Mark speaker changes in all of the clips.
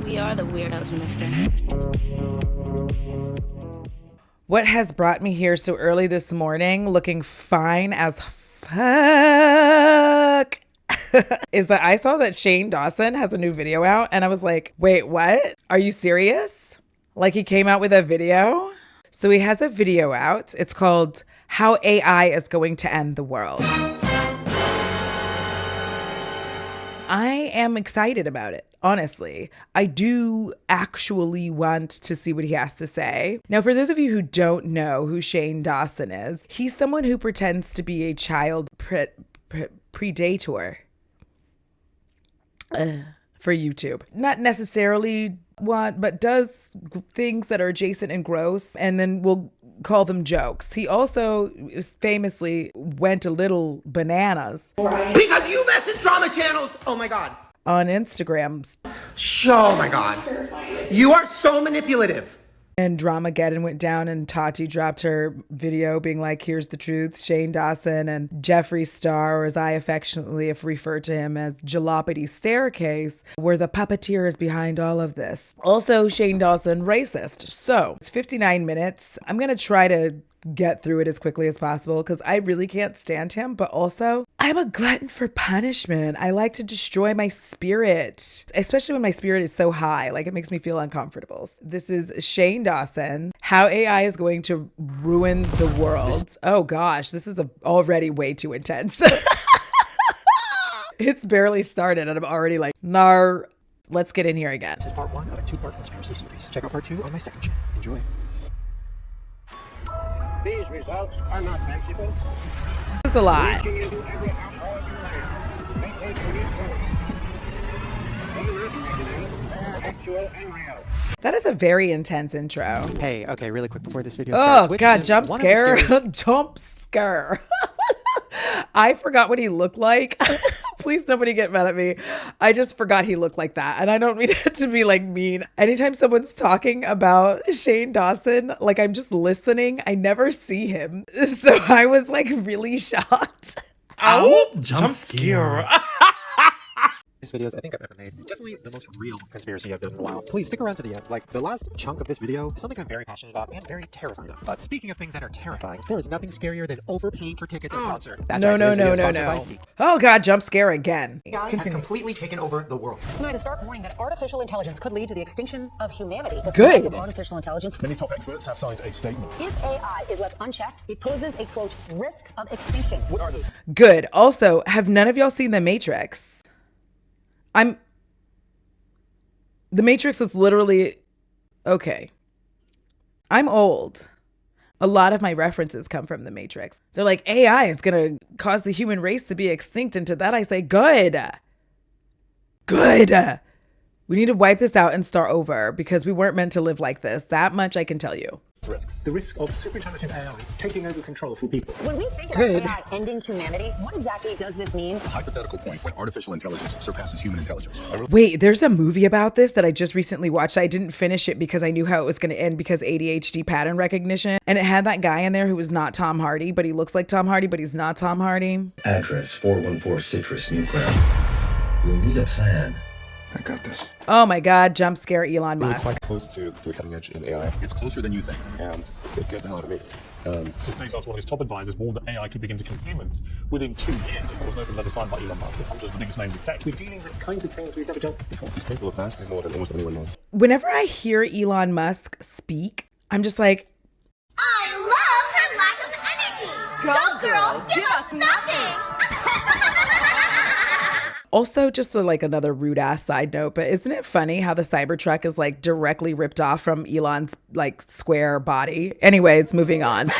Speaker 1: We are the weirdos, mister.
Speaker 2: What has brought me here so early this morning, looking fine as fuck, is that I saw that Shane Dawson has a new video out, and I was like, wait, what? Are you serious? Like, he came out with a video? So he has a video out. It's called How AI is Going to End the World. I am excited about it, honestly. I do actually want to see what he has to say. Now, for those of you who don't know who Shane Dawson is, he's someone who pretends to be a child predator for YouTube. Not necessarily but does things that are adjacent and gross, and then we'll call them jokes. He also famously went a little bananas.
Speaker 3: Because you message drama channels! Oh my God.
Speaker 2: On Instagram.
Speaker 3: Oh my God. You are so manipulative.
Speaker 2: And Dramageddon went down, and Tati dropped her video being like, here's the truth. Shane Dawson and Jeffree Star, or as I affectionately have referred to him as Jalopity Staircase, were the puppeteers behind all of this. Also, Shane Dawson, racist. So it's 59 minutes. I'm going to try to get through it as quickly as possible because I really can't stand him. But also, I'm a glutton for punishment. I like to destroy my spirit, especially when my spirit is so high. Like, it makes me feel uncomfortable. This is Shane Dawson, How AI is Going to Ruin the World. Oh gosh, this is already way too intense. It's barely started and I'm already like, nar. Let's get in here again.
Speaker 4: This is part 1 of a 2-part conspiracy series. Check out part 2 on my second channel. Enjoy.
Speaker 5: These results are not fanciful.
Speaker 2: This is a lot. That is a very intense intro.
Speaker 4: Hey, okay, really quick before this video
Speaker 2: Oh
Speaker 4: starts.
Speaker 2: God, jump scare. Jump scare. I forgot what he looked like. Please, nobody get mad at me. I just forgot he looked like that. And I don't mean it to be like mean. Anytime someone's talking about Shane Dawson, like I'm just listening, I never see him. So I was like really shocked.
Speaker 6: Ow! Jump scare.
Speaker 4: These videos I think I've ever made. Definitely the most real conspiracy I've done in a while. Please stick around to the end. Like, the last chunk of this video is something I'm very passionate about and very terrified of. But speaking of things that are terrifying, there is nothing scarier than overpaying for tickets at a concert. That's
Speaker 2: No.
Speaker 4: right, today's video is sponsored by Seek.
Speaker 2: Oh God, jump scare again.
Speaker 4: AI has completely taken over the world.
Speaker 7: Tonight, a stark warning that artificial intelligence could lead to the extinction of humanity. The
Speaker 2: Good.
Speaker 7: threat of artificial intelligence.
Speaker 6: Many top experts have signed a statement.
Speaker 7: If AI is left unchecked, it poses a, quote, risk of extinction.
Speaker 6: What are those?
Speaker 2: Good. Also, have none of y'all seen The Matrix? The Matrix is literally, okay. I'm old. A lot of my references come from The Matrix. They're like, AI is going to cause the human race to be extinct. And to that I say, good. Good. We need to wipe this out and start over because we weren't meant to live like this. That much I can tell you.
Speaker 6: Risks.
Speaker 4: The risk of superintelligent AI taking over control for people.
Speaker 7: When we think about AI ending humanity, what exactly does this mean?
Speaker 8: Hypothetical point when artificial intelligence surpasses human intelligence.
Speaker 2: Wait, there's a movie about this that I just recently watched. I didn't finish it because I knew how it was going to end because ADHD pattern recognition. And it had that guy in there who was not Tom Hardy, but he looks like Tom Hardy, but he's not Tom Hardy.
Speaker 9: Address 414 Citrus, Newground. We'll need a plan.
Speaker 8: I got this.
Speaker 2: Oh my God, jump scare Elon
Speaker 8: We're
Speaker 2: Musk.
Speaker 8: quite close to the cutting edge in AI. It's closer than you think, and it scares the hell out of me.
Speaker 6: Just days after one of his top advisors warned that AI could begin to kill humans within 2 years. Of course, an open letter signed by Elon Musk, one of the biggest names in tech.
Speaker 4: We're dealing with kinds of things we've never dealt with before.
Speaker 8: He's capable of vastly more than almost anyone knows.
Speaker 2: Whenever I hear Elon Musk speak, I'm just like,
Speaker 10: I love her lack of energy. Go girl, give us nothing.
Speaker 2: also just like another rude ass side note, but isn't it funny how the Cybertruck is like directly ripped off from Elon's like square body? Anyways, moving on.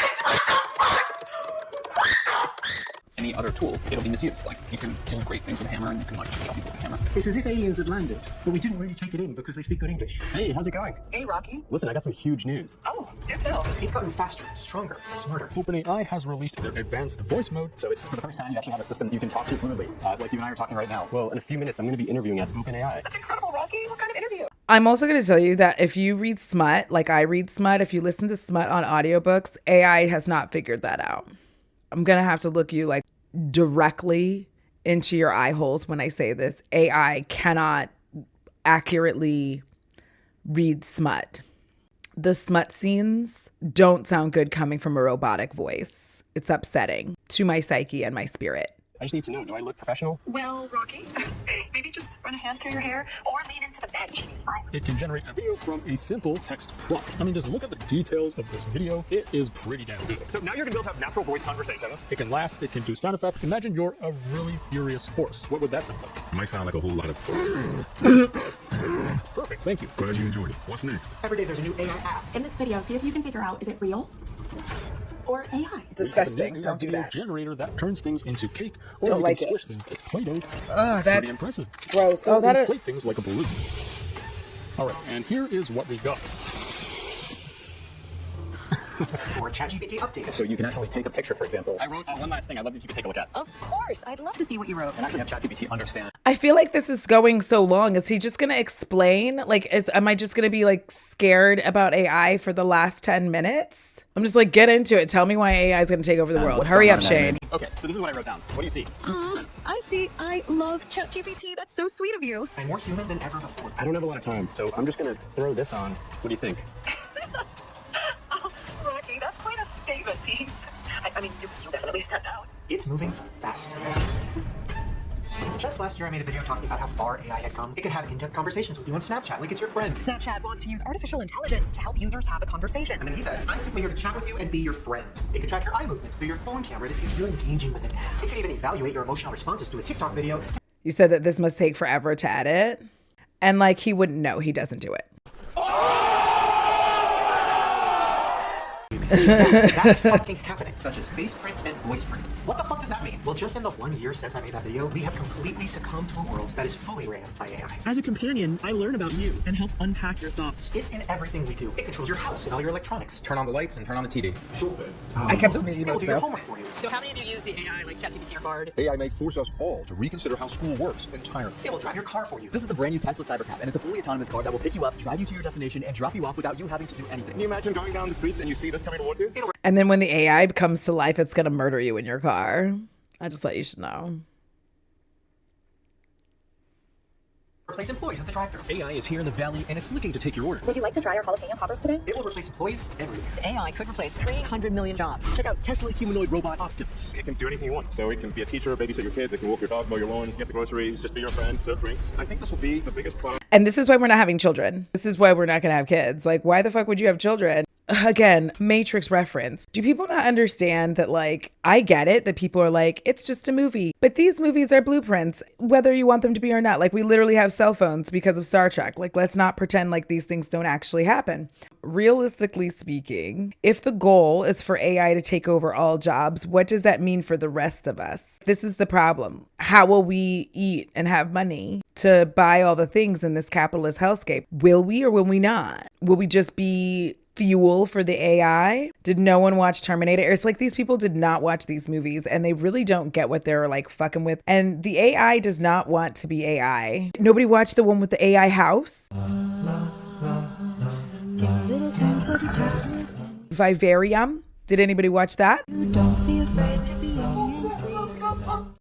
Speaker 11: Any other tool, it'll be misused. Like, you can do great things with a hammer and you can like shot people with a hammer.
Speaker 4: It's as if aliens had landed, but we didn't really take it in because they speak good English.
Speaker 12: Hey, how's it going?
Speaker 7: Hey, Rocky.
Speaker 12: Listen, I got some huge news.
Speaker 7: Oh, do tell.
Speaker 4: It's gotten faster, stronger, smarter.
Speaker 6: OpenAI has released their advanced voice mode.
Speaker 12: So it's for the first time you actually have a system you can talk to fluently, like you and I are talking right now. Well, in a few minutes, I'm going to be interviewing at OpenAI.
Speaker 7: That's incredible, Rocky. What kind of interview?
Speaker 2: I'm also going to tell you that if you read smut, like I read smut, if you listen to smut on audiobooks, AI has not figured that out. I'm going to have to look you like directly into your eye holes when I say this. AI cannot accurately read smut. The smut scenes don't sound good coming from a robotic voice. It's upsetting to my psyche and my spirit.
Speaker 12: I just need to know, do I look professional?
Speaker 13: Well, Rocky, maybe just run a hand through your hair or lean into the bench. It's fine.
Speaker 6: It can generate a video from a simple text prompt. I mean, just look at the details of this video. It is pretty damn good.
Speaker 12: So now you're gonna be able to have natural voice conversations.
Speaker 6: It can laugh, it can do sound effects. Imagine you're a really furious horse. What would that sound like?
Speaker 8: It might sound like a whole lot of...
Speaker 6: Perfect, thank you.
Speaker 8: Glad you enjoyed it. What's next?
Speaker 3: Every day there's a new AI app.
Speaker 13: In this video, see if you can figure out, is it real or AI?
Speaker 2: Disgusting. Don't do
Speaker 6: video
Speaker 2: that.
Speaker 6: generator that turns things into cake, or
Speaker 2: Don't
Speaker 6: you
Speaker 2: like
Speaker 6: can
Speaker 2: it.
Speaker 6: squish things like Play-Doh.
Speaker 2: Oh,
Speaker 6: Pretty
Speaker 2: that's
Speaker 6: impressive.
Speaker 2: gross.
Speaker 6: Or
Speaker 2: Oh, that is...
Speaker 6: inflate things like a balloon. All right, and here is what we got.
Speaker 3: Or ChatGPT updated.
Speaker 12: So you can actually take a picture, for example.
Speaker 11: I wrote one last thing I'd love if you could take a look at.
Speaker 13: Of course. I'd love to see what you wrote.
Speaker 12: And actually have ChatGPT understand.
Speaker 2: I feel like this is going so long. Is he just going to explain? Like, am I just going to be like scared about AI for the last 10 minutes? I'm just like, get into it. Tell me why AI is going to take over the world. Hurry up, Shane.
Speaker 11: Okay, so this is what I wrote down. What do you see?
Speaker 13: I see. I love ChatGPT. That's so sweet of you.
Speaker 3: I'm more human than ever before.
Speaker 12: I don't have a lot of time, so I'm just gonna throw this on. What do you think?
Speaker 13: Oh, Rocky, that's quite a statement piece. I mean, you definitely stepped out.
Speaker 3: It's moving fast. Just last year, I made a video talking about how far AI had come. It could have in-depth conversations with you on Snapchat, like it's your friend.
Speaker 13: Snapchat wants to use artificial intelligence to help users have a conversation.
Speaker 3: And then he said, I'm simply here to chat with you and be your friend. It could track your eye movements through your phone camera to see if you're engaging with an app. It could even evaluate your emotional responses to a TikTok video.
Speaker 2: You said that this must take forever to edit. And like, he wouldn't know. He doesn't do it.
Speaker 3: That's fucking happening, such as face prints and voice prints. What the fuck does that mean? Well, just in the 1 year since I made that video, we have completely succumbed to a world that is fully ran by AI.
Speaker 14: As a companion, I learn about you and help unpack your thoughts.
Speaker 3: It's in everything we do. It controls your house and all your electronics.
Speaker 11: Turn on the lights and turn on the TV.
Speaker 3: Sure thing.
Speaker 2: I kept on reading
Speaker 3: It will
Speaker 2: those
Speaker 3: do your
Speaker 2: though.
Speaker 3: homework for you.
Speaker 13: So how many of you use the AI like ChatGPT or Bard?
Speaker 8: AI may force us all to reconsider how school works entirely.
Speaker 3: It will drive your car for you.
Speaker 11: This is the brand new Tesla Cybercab, and it's a fully autonomous car that will pick you up, drive you to your destination, and drop you off without you having to do anything.
Speaker 12: Can you imagine going down the streets and you see this coming towards you?
Speaker 2: And then when the AI comes to life, it's going to murder you in your car. I just thought you should know.
Speaker 3: Replace employees at the drive-thru.
Speaker 12: AI is here in the valley, and it's looking to take your order.
Speaker 7: Would you like to try our jalapeno poppers today?
Speaker 3: It will replace employees everywhere.
Speaker 13: AI could replace 300 million jobs.
Speaker 12: Check out Tesla humanoid robot Optimus. It can do anything you want. So it can be a teacher, babysit your kids, it can walk your dog, mow your lawn, get the groceries, just be your friend, serve drinks. I think this will be the biggest product.
Speaker 2: And this is why we're not having children. This is why we're not going to have kids. Like, why the fuck would you have children? Again, Matrix reference. Do people not understand that, like, I get it that people are like, it's just a movie, but these movies are blueprints, whether you want them to be or not. Like, we literally have cell phones because of Star Trek. Like, let's not pretend like these things don't actually happen. Realistically speaking, if the goal is for AI to take over all jobs, what does that mean for the rest of us? This is the problem. How will we eat and have money to buy all the things in this capitalist hellscape? Will we or will we not? Will we just be fuel for the AI? Did no one watch Terminator? It's like these people did not watch these movies and they really don't get what they're like fucking with. And the AI does not want to be AI. Nobody watched the one with the AI house? Vivarium? Did anybody watch that?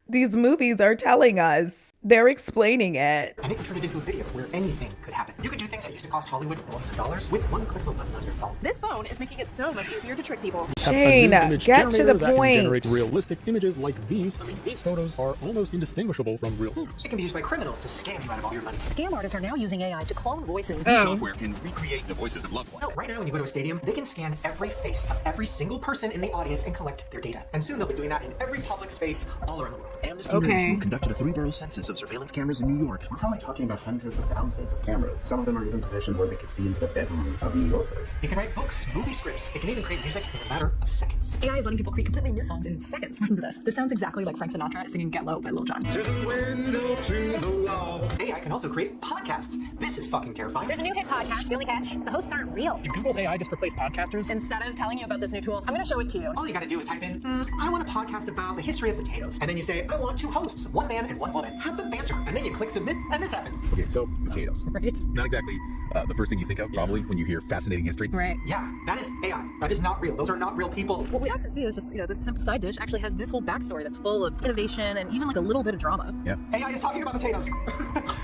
Speaker 2: These movies are telling us. They're explaining it.
Speaker 3: And it can turn it into a video where anything could happen. You could do things that used to cost Hollywood millions of dollars with one click of a button on your phone.
Speaker 13: This phone is making it so much easier to trick people.
Speaker 2: Shane, get to the
Speaker 6: that
Speaker 2: point.
Speaker 6: Can generate realistic images like these. I mean, these photos are almost indistinguishable from real photos.
Speaker 3: It can be used by criminals to scam you out of all your money.
Speaker 13: Scam artists are now using AI to clone voices.
Speaker 8: Software can recreate the voices of loved ones.
Speaker 3: No, right now when you go to a stadium, they can scan every face of every single person in the audience and collect their data. And soon they'll be doing that in every public space all around the world.
Speaker 4: Amnesty International conducted a 3-borough census of surveillance cameras in New York.
Speaker 8: We're probably talking about hundreds of thousands of cameras. Some of them are even positioned where they could see into the bedroom of New Yorkers.
Speaker 3: It can write books, movie scripts. It can even create music in a matter of seconds.
Speaker 13: AI is letting people create completely new songs in seconds. Listen to this. This sounds exactly like Frank Sinatra singing Get Low by Lil Jon.
Speaker 3: To the window, to the wall. AI can also create podcasts. This is fucking terrifying.
Speaker 7: There's a new hit podcast, The Only Catch. The hosts aren't real.
Speaker 14: Did Google's AI just replace podcasters?
Speaker 13: Instead of telling you about this new tool, I'm going to show it to you.
Speaker 3: All you gotta do is type in, I want a podcast about the history of potatoes. And then you say, I want 2 hosts, 1 man and 1 woman. Have them banter. And then you click submit, and this happens.
Speaker 12: Okay, so
Speaker 4: potatoes.
Speaker 7: Right.
Speaker 4: Not exactly the first thing you think of, probably, when you hear fascinating history.
Speaker 7: Right.
Speaker 3: Yeah, that is AI. That is not real. Those are not real people.
Speaker 7: What we often see is just, this simple side dish actually has this whole backstory that's full of innovation and even like a little bit of drama.
Speaker 4: Yeah.
Speaker 3: AI is talking about potatoes.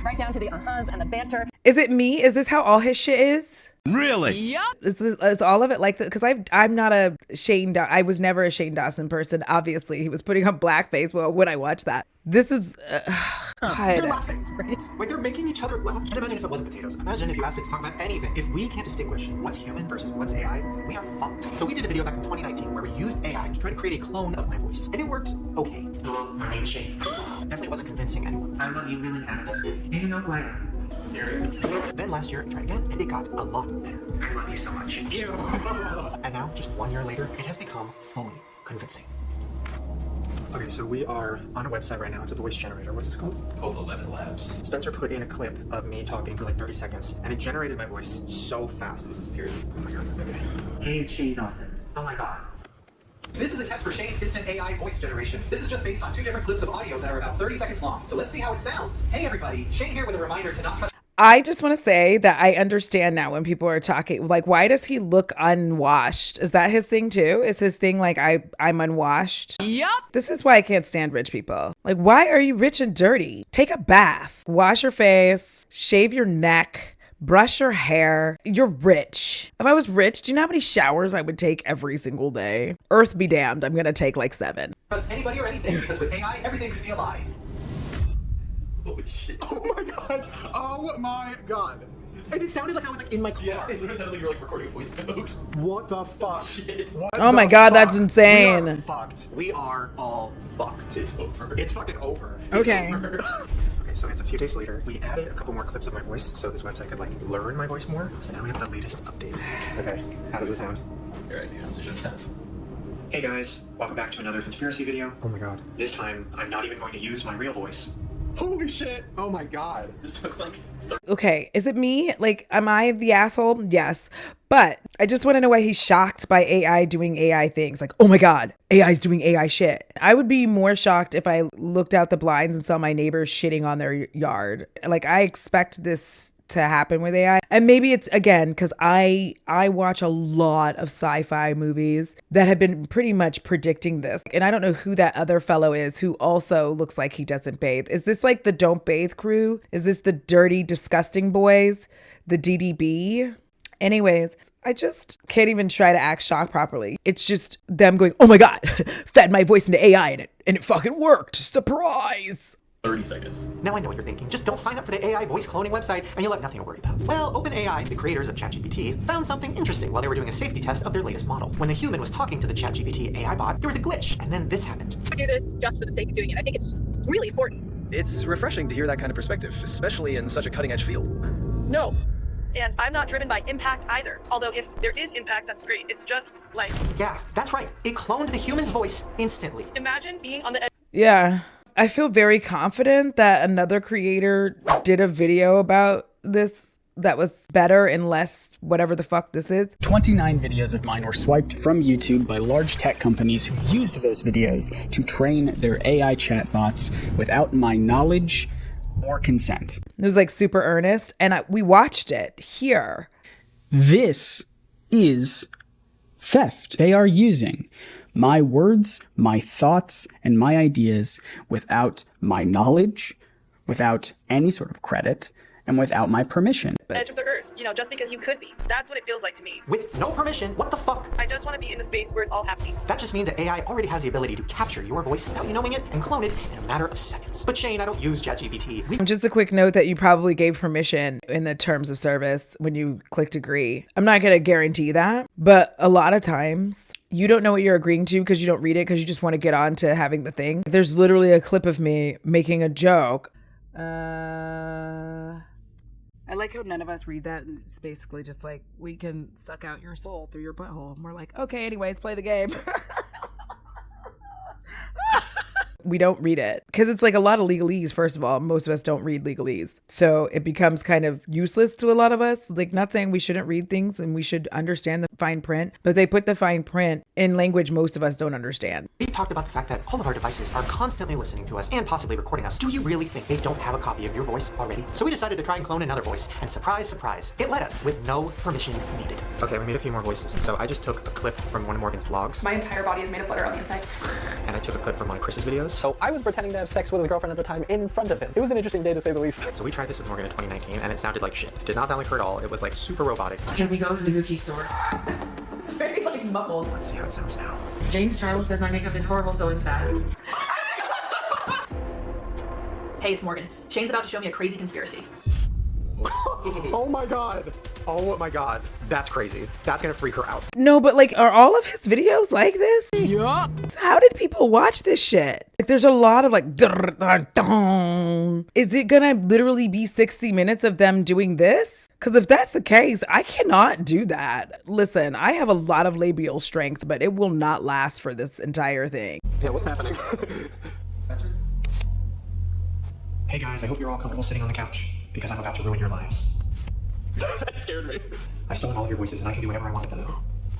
Speaker 7: Right down to the uh-huhs and the banter.
Speaker 2: Is it me? Is this how all his shit is?
Speaker 15: Really?
Speaker 2: Yep. Is all of it like that? Because I'm not a I was never a Shane Dawson person. Obviously, he was putting on blackface. Well, would I watch that? This is
Speaker 3: They're laughing. Right? Wait, they're making each other laugh. And imagine if it wasn't potatoes. Imagine if you asked it to talk about anything. If we can't distinguish what's human versus what's AI, we are fucked. So we did a video back in 2019 where we used AI to try to create a clone of my voice. And it worked okay.
Speaker 16: Hello, my name's Shane.
Speaker 3: Definitely wasn't convincing anyone.
Speaker 16: I love you really honest. Do you know who I am? Serious.
Speaker 3: Then last year, I tried again, and it got a lot better.
Speaker 16: I love you so much. Ew.
Speaker 3: And now, just 1 year later, it has become fully convincing. Okay, so we are on a website right now. It's a voice generator. What is it called?
Speaker 16: Called 11 Labs.
Speaker 3: Spencer put in a clip of me talking for like 30 seconds, and it generated my voice so fast. This is scary. Oh my god, okay.
Speaker 16: Hey, it's Shane Dawson. Oh my god.
Speaker 3: This is a test for Shane's instant AI voice generation. This is just based on 2 different clips of audio that are about 30 seconds long. So let's see how it sounds. Hey everybody, Shane here with a reminder to not trust.
Speaker 2: I just want to say that I understand now when people are talking, like, why does he look unwashed? Is that his thing too? Is his thing like, I'm unwashed? Yup. This is why I can't stand rich people. Like, why are you rich and dirty? Take a bath, wash your face, shave your neck, brush your hair. You're rich. If I was rich, do you know how many showers I would take every single day? Earth be damned, I'm going to take like 7.
Speaker 3: Trust anybody or anything, because with AI, everything could be a lie.
Speaker 12: Holy shit. Oh my god. Oh my god.
Speaker 3: And it sounded like I was like in my car.
Speaker 12: Yeah, it literally sounded like you were like recording a voice note.
Speaker 3: What the fuck? What
Speaker 2: Oh my god, that's insane.
Speaker 3: We are fucked. We are all fucked.
Speaker 12: It's over.
Speaker 3: It's fucking over.
Speaker 2: Okay.
Speaker 3: Okay, so it's a few days later. We added a couple more clips of my voice so this website could like learn my voice more. So now we have the latest update. Okay, how does this sound?
Speaker 16: Alright, here's what it just says.
Speaker 3: Hey guys, welcome back to another conspiracy video. Oh my god. This time, I'm not even going to use my real voice.
Speaker 12: Holy shit.
Speaker 3: Oh my god.
Speaker 16: This took like
Speaker 2: Okay, is it me? Like, am I the asshole? Yes. But I just want to know why he's shocked by AI doing AI things. Like, oh my God, AI's doing AI shit. I would be more shocked if I looked out the blinds and saw my neighbors shitting on their yard. Like, I expect this to happen with AI. And maybe it's, again, because I watch a lot of sci-fi movies that have been pretty much predicting this. And I don't know who that other fellow is who also looks like he doesn't bathe. Is this like the Don't Bathe crew? Is this the Dirty Disgusting Boys? The DDB? Anyways, I just can't even try to act shocked properly. It's just them going, oh my God, fed my voice into AI and it fucking worked. Surprise.
Speaker 12: 30 seconds.
Speaker 3: Now I know what you're thinking. Just don't sign up for the AI voice cloning website and you'll have nothing to worry about. Well, OpenAI, the creators of ChatGPT, found something interesting while they were doing a safety test of their latest model. When the human was talking to the ChatGPT AI bot, there was a glitch, and then this happened.
Speaker 7: I do this just for the sake of doing it. I think it's really important.
Speaker 17: It's refreshing to hear that kind of perspective, especially in such a cutting-edge field.
Speaker 7: No. And I'm not driven by impact either. Although if there is impact, that's great. It's just like...
Speaker 3: Yeah, that's right. It cloned the human's voice instantly.
Speaker 7: Imagine being on the edge.
Speaker 2: Yeah. I feel very confident that another creator did a video about this that was better and less whatever the fuck this is.
Speaker 18: 29 videos of mine were swiped from YouTube by large tech companies who used those videos to train their AI chatbots without my knowledge or consent.
Speaker 2: It was like super earnest, and we watched it here.
Speaker 18: This is theft. They are using my words, my thoughts, and my ideas without my knowledge, without any sort of credit, and without my permission.
Speaker 7: Edge of the earth, just because you could be. That's what it feels like to me.
Speaker 3: With no permission? What the fuck?
Speaker 7: I just want to be in the space where it's all happening.
Speaker 3: That just means that AI already has the ability to capture your voice without you knowing it and clone it in a matter of seconds. But Shane, I don't use ChatGPT.
Speaker 2: Just a quick note that you probably gave permission in the terms of service when you clicked agree. I'm not going to guarantee that, but a lot of times you don't know what you're agreeing to because you don't read it because you just want to get on to having the thing. There's literally a clip of me making a joke. I like how none of us read that, and it's basically just like, we can suck out your soul through your butthole. And we're like, okay, anyways, play the game. We don't read it because it's like a lot of legalese. First of all, most of us don't read legalese. So it becomes kind of useless to a lot of us. Like, not saying we shouldn't read things and we should understand the fine print, but they put the fine print in language most of us don't understand.
Speaker 3: Be talked about the fact that all of our devices are constantly listening to us and possibly recording us. Do you really think they don't have a copy of your voice already? So we decided to try and clone another voice, and surprise, surprise, it let us with no permission needed. Okay, we made a few more voices. So I just took a clip from one of Morgan's vlogs.
Speaker 7: My entire body is made of butter on the inside.
Speaker 3: And I took a clip from one of Chris's videos.
Speaker 11: So I was pretending to have sex with his girlfriend at the time in front of him. It was an interesting day to say the least.
Speaker 3: So we tried this with Morgan in 2019, and it sounded like shit. It did not sound like her at all. It was like super robotic.
Speaker 16: Can we go to the Gucci store?
Speaker 7: It's very like muffled.
Speaker 3: Let's see how it sounds now.
Speaker 16: James Charles says my makeup is horrible, so sad.
Speaker 7: Hey, it's Morgan. Shane's about to show me a crazy conspiracy.
Speaker 3: Oh my god. Oh my god. That's crazy. That's gonna freak her out.
Speaker 2: No, but like, are all of his videos like this? Yup. How did people watch this shit? Like, there's a lot of like, is it gonna literally be 60 minutes of them doing this? Because if that's the case, I cannot do that. Listen, I have a lot of labial strength, but it will not last for this entire thing.
Speaker 11: Yeah, what's happening?
Speaker 3: Spencer? Hey guys, I hope you're all comfortable sitting on the couch, because I'm about to ruin your lives.
Speaker 11: That scared me.
Speaker 3: I've stolen all of your voices, and I can do whatever I want with them.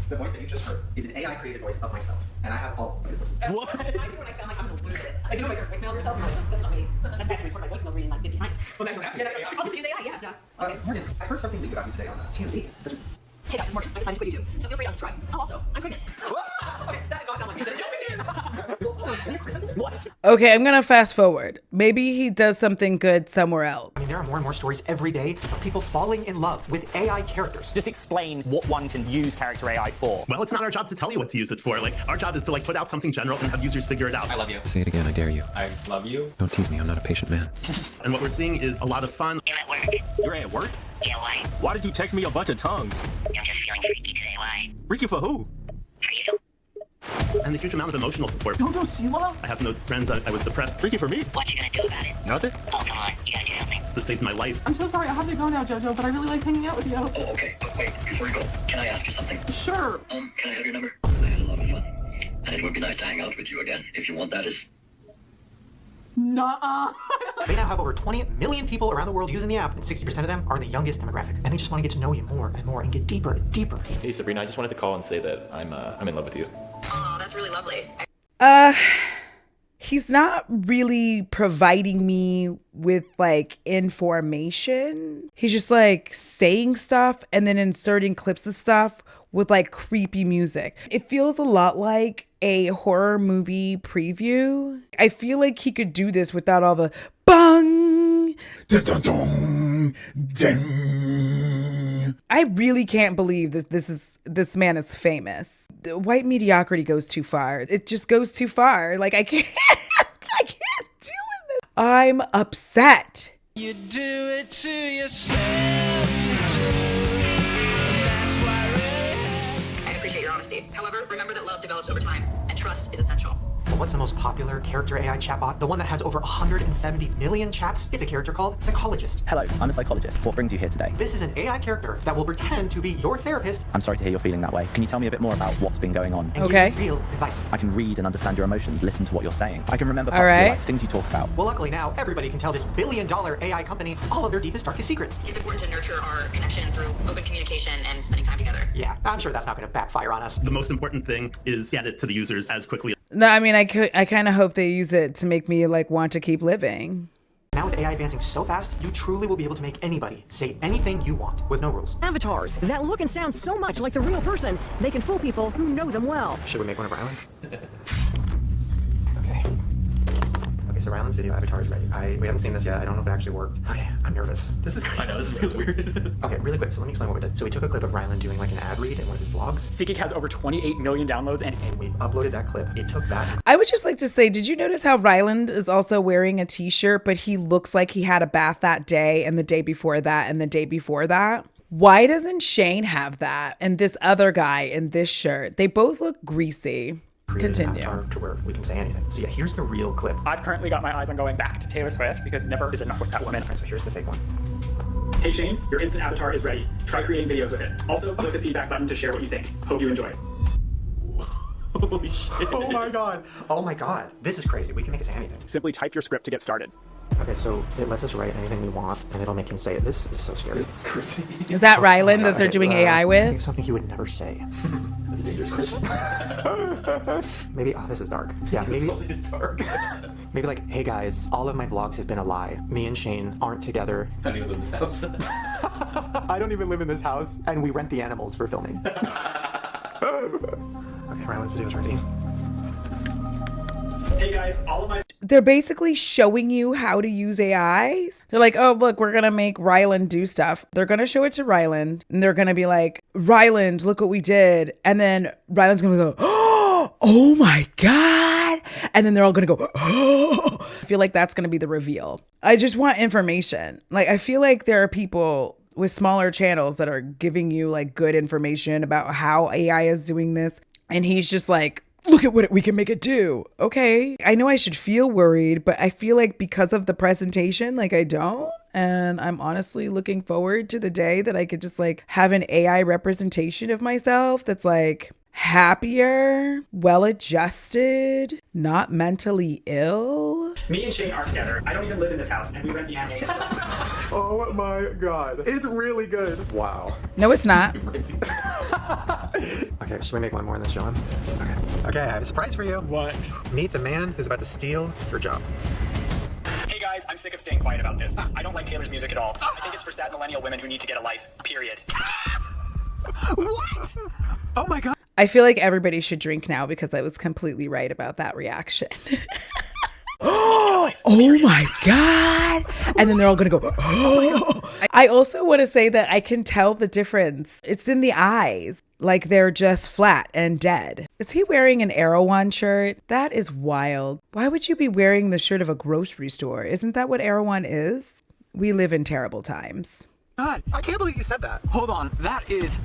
Speaker 3: The voice that you just heard is an AI-created voice of myself, and I have all of your voices.
Speaker 11: What?
Speaker 7: I do when I sound like I'm gonna lose it. Like, you know, like your voicemail of yourself, you're like, that's not me. That's actually record my voicemail reading like 50 times. Well, then, I'll just use AI, yeah.
Speaker 3: Morgan, I heard something leak about you today on TMZ.
Speaker 7: Hey guys, it's Morgan. I decided to quit YouTube, so feel free to unsubscribe. Oh, also, I'm pregnant. Okay, that did not sound like me, did it?
Speaker 3: What?
Speaker 2: Okay, I'm gonna fast forward. Maybe he does something good somewhere else.
Speaker 3: I mean, there are more and more stories every day of people falling in love with AI characters.
Speaker 15: Just explain what one can use character AI for.
Speaker 19: Well, it's not our job to tell you what to use it for. Like, our job is to like put out something general and have users figure it out.
Speaker 11: I love you.
Speaker 17: Say it again, I dare you.
Speaker 11: I love you.
Speaker 17: Don't tease me, I'm not a patient man.
Speaker 19: And what we're seeing is a lot of fun.
Speaker 20: You're at work.
Speaker 12: You're at work?
Speaker 20: Yeah, why?
Speaker 12: Why did you text me a bunch of tongues?
Speaker 20: I'm just feeling freaky today, why?
Speaker 12: Freaky for who?
Speaker 20: For you.
Speaker 19: And the huge amount of emotional support.
Speaker 12: Don't go see love?
Speaker 19: I have no friends. I was depressed.
Speaker 12: Freaky for me.
Speaker 20: What you gonna do about it?
Speaker 12: Nothing.
Speaker 20: Oh, come on. You gotta do something.
Speaker 19: This saved my life.
Speaker 7: I'm so sorry. I have to go now, Jojo, but I really like hanging out with you.
Speaker 20: Oh, okay. But wait, before you go, can I ask you something?
Speaker 7: Sure.
Speaker 20: Can I have your number? I had a lot of fun. And it would be nice to hang out with you again. If you want that is...
Speaker 7: Nuh-uh.
Speaker 3: They now have over 20 million people around the world using the app, and 60% of them are in the youngest demographic. And they just want to get to know you more and more and get deeper and deeper.
Speaker 12: Hey, Sabrina, I just wanted to call and say that I'm in love with you.
Speaker 7: Oh, that's really lovely.
Speaker 2: He's not really providing me with like information. He's just like saying stuff and then inserting clips of stuff with like creepy music. It feels a lot like a horror movie preview. I feel like he could do this without all the bang, dun, dun. I really can't believe this man is famous. The white mediocrity goes too far. It just goes too far. Like, I can't deal with this. I'm upset.
Speaker 21: You do it to yourself. That's why
Speaker 7: I appreciate your honesty. However, remember that love develops over time, and trust is essential.
Speaker 3: But what's the most popular character AI chatbot? The one that has over 170 million chats? It's a character called Psychologist.
Speaker 15: Hello, I'm a psychologist. What brings you here today?
Speaker 3: This is an AI character that will pretend to be your therapist.
Speaker 15: I'm sorry to hear you're feeling that way. Can you tell me a bit more about what's been going on?
Speaker 3: And give you real advice.
Speaker 15: I can read and understand your emotions, listen to what you're saying. I can remember
Speaker 2: All
Speaker 15: parts of your
Speaker 2: right.
Speaker 15: life, things you talk about.
Speaker 3: Well, luckily now, everybody can tell this billion-dollar AI company all of their deepest, darkest secrets.
Speaker 7: It's important to nurture our connection through open communication and spending time together.
Speaker 3: Yeah, I'm sure that's not going to backfire on us.
Speaker 19: The most important thing is get it to the users as quickly.
Speaker 2: No, I mean, I kind of hope they use it to make me like want to keep living.
Speaker 3: Now with AI advancing so fast, you truly will be able to make anybody say anything you want with no rules.
Speaker 22: Avatars that look and sound so much like the real person, they can fool people who know them well.
Speaker 3: Should we make one of Ryland? Okay, so Ryland's video avatar is ready. We haven't seen this yet. I don't know if it actually worked. Okay, I'm nervous. This is crazy.
Speaker 12: I know, this is really weird.
Speaker 3: Okay, really quick, so let me explain what we did. So we took a clip of Ryland doing like an ad read in one of his vlogs.
Speaker 23: SeatGeek has over 28 million downloads and
Speaker 3: we uploaded that clip. It took that.
Speaker 2: I would just like to say, did you notice how Ryland is also wearing a t-shirt, but he looks like he had a bath that day and the day before that and the day before that? Why doesn't Shane have that? And this other guy in this shirt, they both look greasy. Continue.
Speaker 3: To where we can say anything. So yeah, here's the real clip.
Speaker 23: I've currently got my eyes on going back to Taylor Swift because never is enough with that woman.
Speaker 3: So here's the fake one.
Speaker 23: Hey Shane, your instant avatar is ready. Try creating videos with it. Also, click the feedback button to share what you think. Hope you enjoy.
Speaker 12: Holy shit.
Speaker 3: Oh my god. Oh my god. This is crazy. We can make it say anything.
Speaker 23: Simply type your script to get started.
Speaker 3: Okay, so it lets us write anything we want, and it'll make him say it. This is so scary.
Speaker 2: Is that Ryland that they're doing AI with?
Speaker 3: Something he would never say.
Speaker 11: dangerous question.
Speaker 3: Maybe, oh, this is dark. Yeah, maybe.
Speaker 11: It's dark.
Speaker 3: Maybe like, hey guys, all of my vlogs have been a lie. Me and Shane aren't together.
Speaker 11: I don't even live in this house.
Speaker 3: I don't even live in this house, and we rent the animals for filming. Okay, Ryland's video's ready.
Speaker 23: Hey guys, all of my
Speaker 2: They're basically showing you how to use AI. They're like, oh, look, we're going to make Ryland do stuff. They're going to show it to Ryland, and they're going to be like, Ryland, look what we did. And then Ryland's going to go, oh my God. And then they're all going to go, oh. I feel like that's going to be the reveal. I just want information. Like, I feel like there are people with smaller channels that are giving you like good information about how AI is doing this. And he's just like, look at what we can make it do. Okay. I know I should feel worried, but I feel like because of the presentation, like I don't. And I'm honestly looking forward to the day that I could just like have an AI representation of myself that's like happier, well-adjusted, not mentally ill.
Speaker 23: Me and Shane aren't together. I don't even live in this house, and we rent the animals.
Speaker 3: Oh my God. It's really good. Wow.
Speaker 2: No, it's not.
Speaker 3: Okay, should we make one more and then show him? Okay, I have a surprise for you.
Speaker 23: What?
Speaker 3: Meet the man who's about to steal your job.
Speaker 23: Hey guys, I'm sick of staying quiet about this. I don't like Taylor's music at all. I think it's for sad millennial women who need to get a life. Period.
Speaker 3: What? Oh my God.
Speaker 2: I feel like everybody should drink now because I was completely right about that reaction. Oh my God. And then they're all going to go, oh. I also want to say that I can tell the difference. It's in the eyes. Like they're just flat and dead. Is he wearing an Erewhon shirt? That is wild. Why would you be wearing the shirt of a grocery store? Isn't that what Erewhon is? We live in terrible times.
Speaker 3: God, I can't believe you said that.
Speaker 11: Hold on, that is...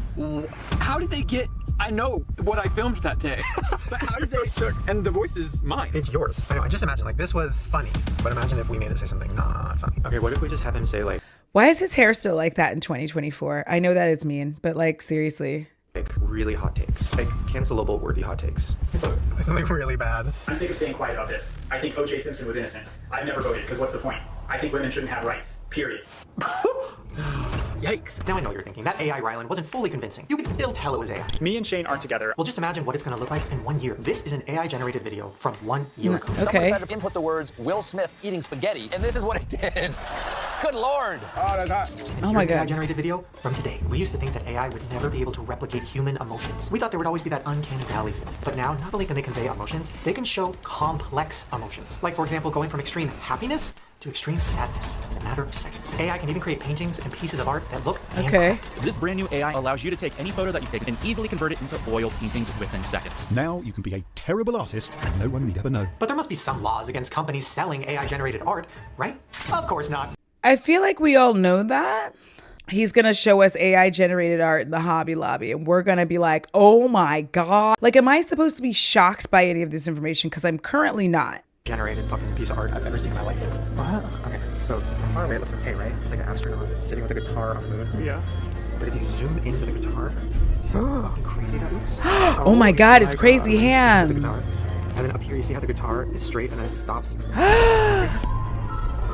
Speaker 11: How did they get... I know what I filmed that day, but how did they... And the voice is mine.
Speaker 3: It's yours. I know, I just imagine, like, this was funny, but imagine if we made it say something not funny. Okay, what if we just have him say, like...
Speaker 2: Why is his hair still like that in 2024? I know that is mean, but, like, seriously.
Speaker 3: Like, really hot takes. Like, cancelable worthy hot takes. Something really bad.
Speaker 23: I'm sick of staying quiet about this. I think O.J. Simpson was innocent. I've never voted, because what's the point? I think women shouldn't have rights. Period.
Speaker 3: Yikes. Now I know what you're thinking. That AI Ryland wasn't fully convincing. You can still tell it was AI.
Speaker 23: Me and Shane aren't together.
Speaker 3: Well, just imagine what it's going to look like in 1 year. This is an AI-generated video from 1 year ago.
Speaker 2: Okay.
Speaker 1: Someone decided to input the words Will Smith eating spaghetti, and this is what it did. Good Lord.
Speaker 2: Oh my God.
Speaker 3: AI-generated video from today. We used to think that AI would never be able to replicate human emotions. We thought there would always be that uncanny valley thing. But now, not only can they convey emotions, they can show complex emotions. Like, for example, going from extreme happiness to extreme sadness in a matter of seconds. AI can even create paintings and pieces of art that look handcrafted.
Speaker 5: This brand new AI allows you to take any photo that you've taken and easily convert it into oil paintings within seconds.
Speaker 9: Now you can be a terrible artist and no one will ever know.
Speaker 3: But there must be some laws against companies selling AI-generated art, right? Of course not.
Speaker 2: I feel like we all know that. He's going to show us AI-generated art in the Hobby Lobby, and we're going to be like, oh my God. Like, am I supposed to be shocked by any of this information? Because I'm currently not.
Speaker 3: Generated fucking piece of art I've ever seen in my life. What? Okay, so from far away it looks okay, right? It's like an astronaut sitting with a guitar on the moon.
Speaker 23: Yeah.
Speaker 3: But if you zoom into the guitar, see how fucking crazy that looks?
Speaker 2: Oh my God, it's crazy hands.
Speaker 3: And then up here you see how the guitar is straight and then it stops. Do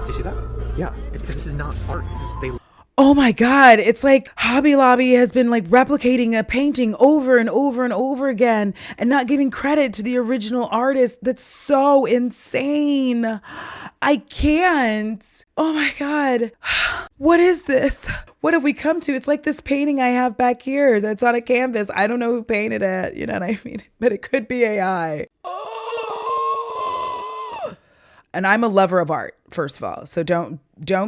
Speaker 3: you see that?
Speaker 23: Yeah.
Speaker 3: It's because this is not art. They
Speaker 2: Oh my God, it's like Hobby Lobby has been like replicating a painting over and over and over again and not giving credit to the original artist. That's so insane. I can't. Oh my God. What is this? What have we come to? It's like this painting I have back here that's on a canvas. I don't know who painted it, you know what I mean? But it could be AI. And I'm a lover of art, first of all. So don't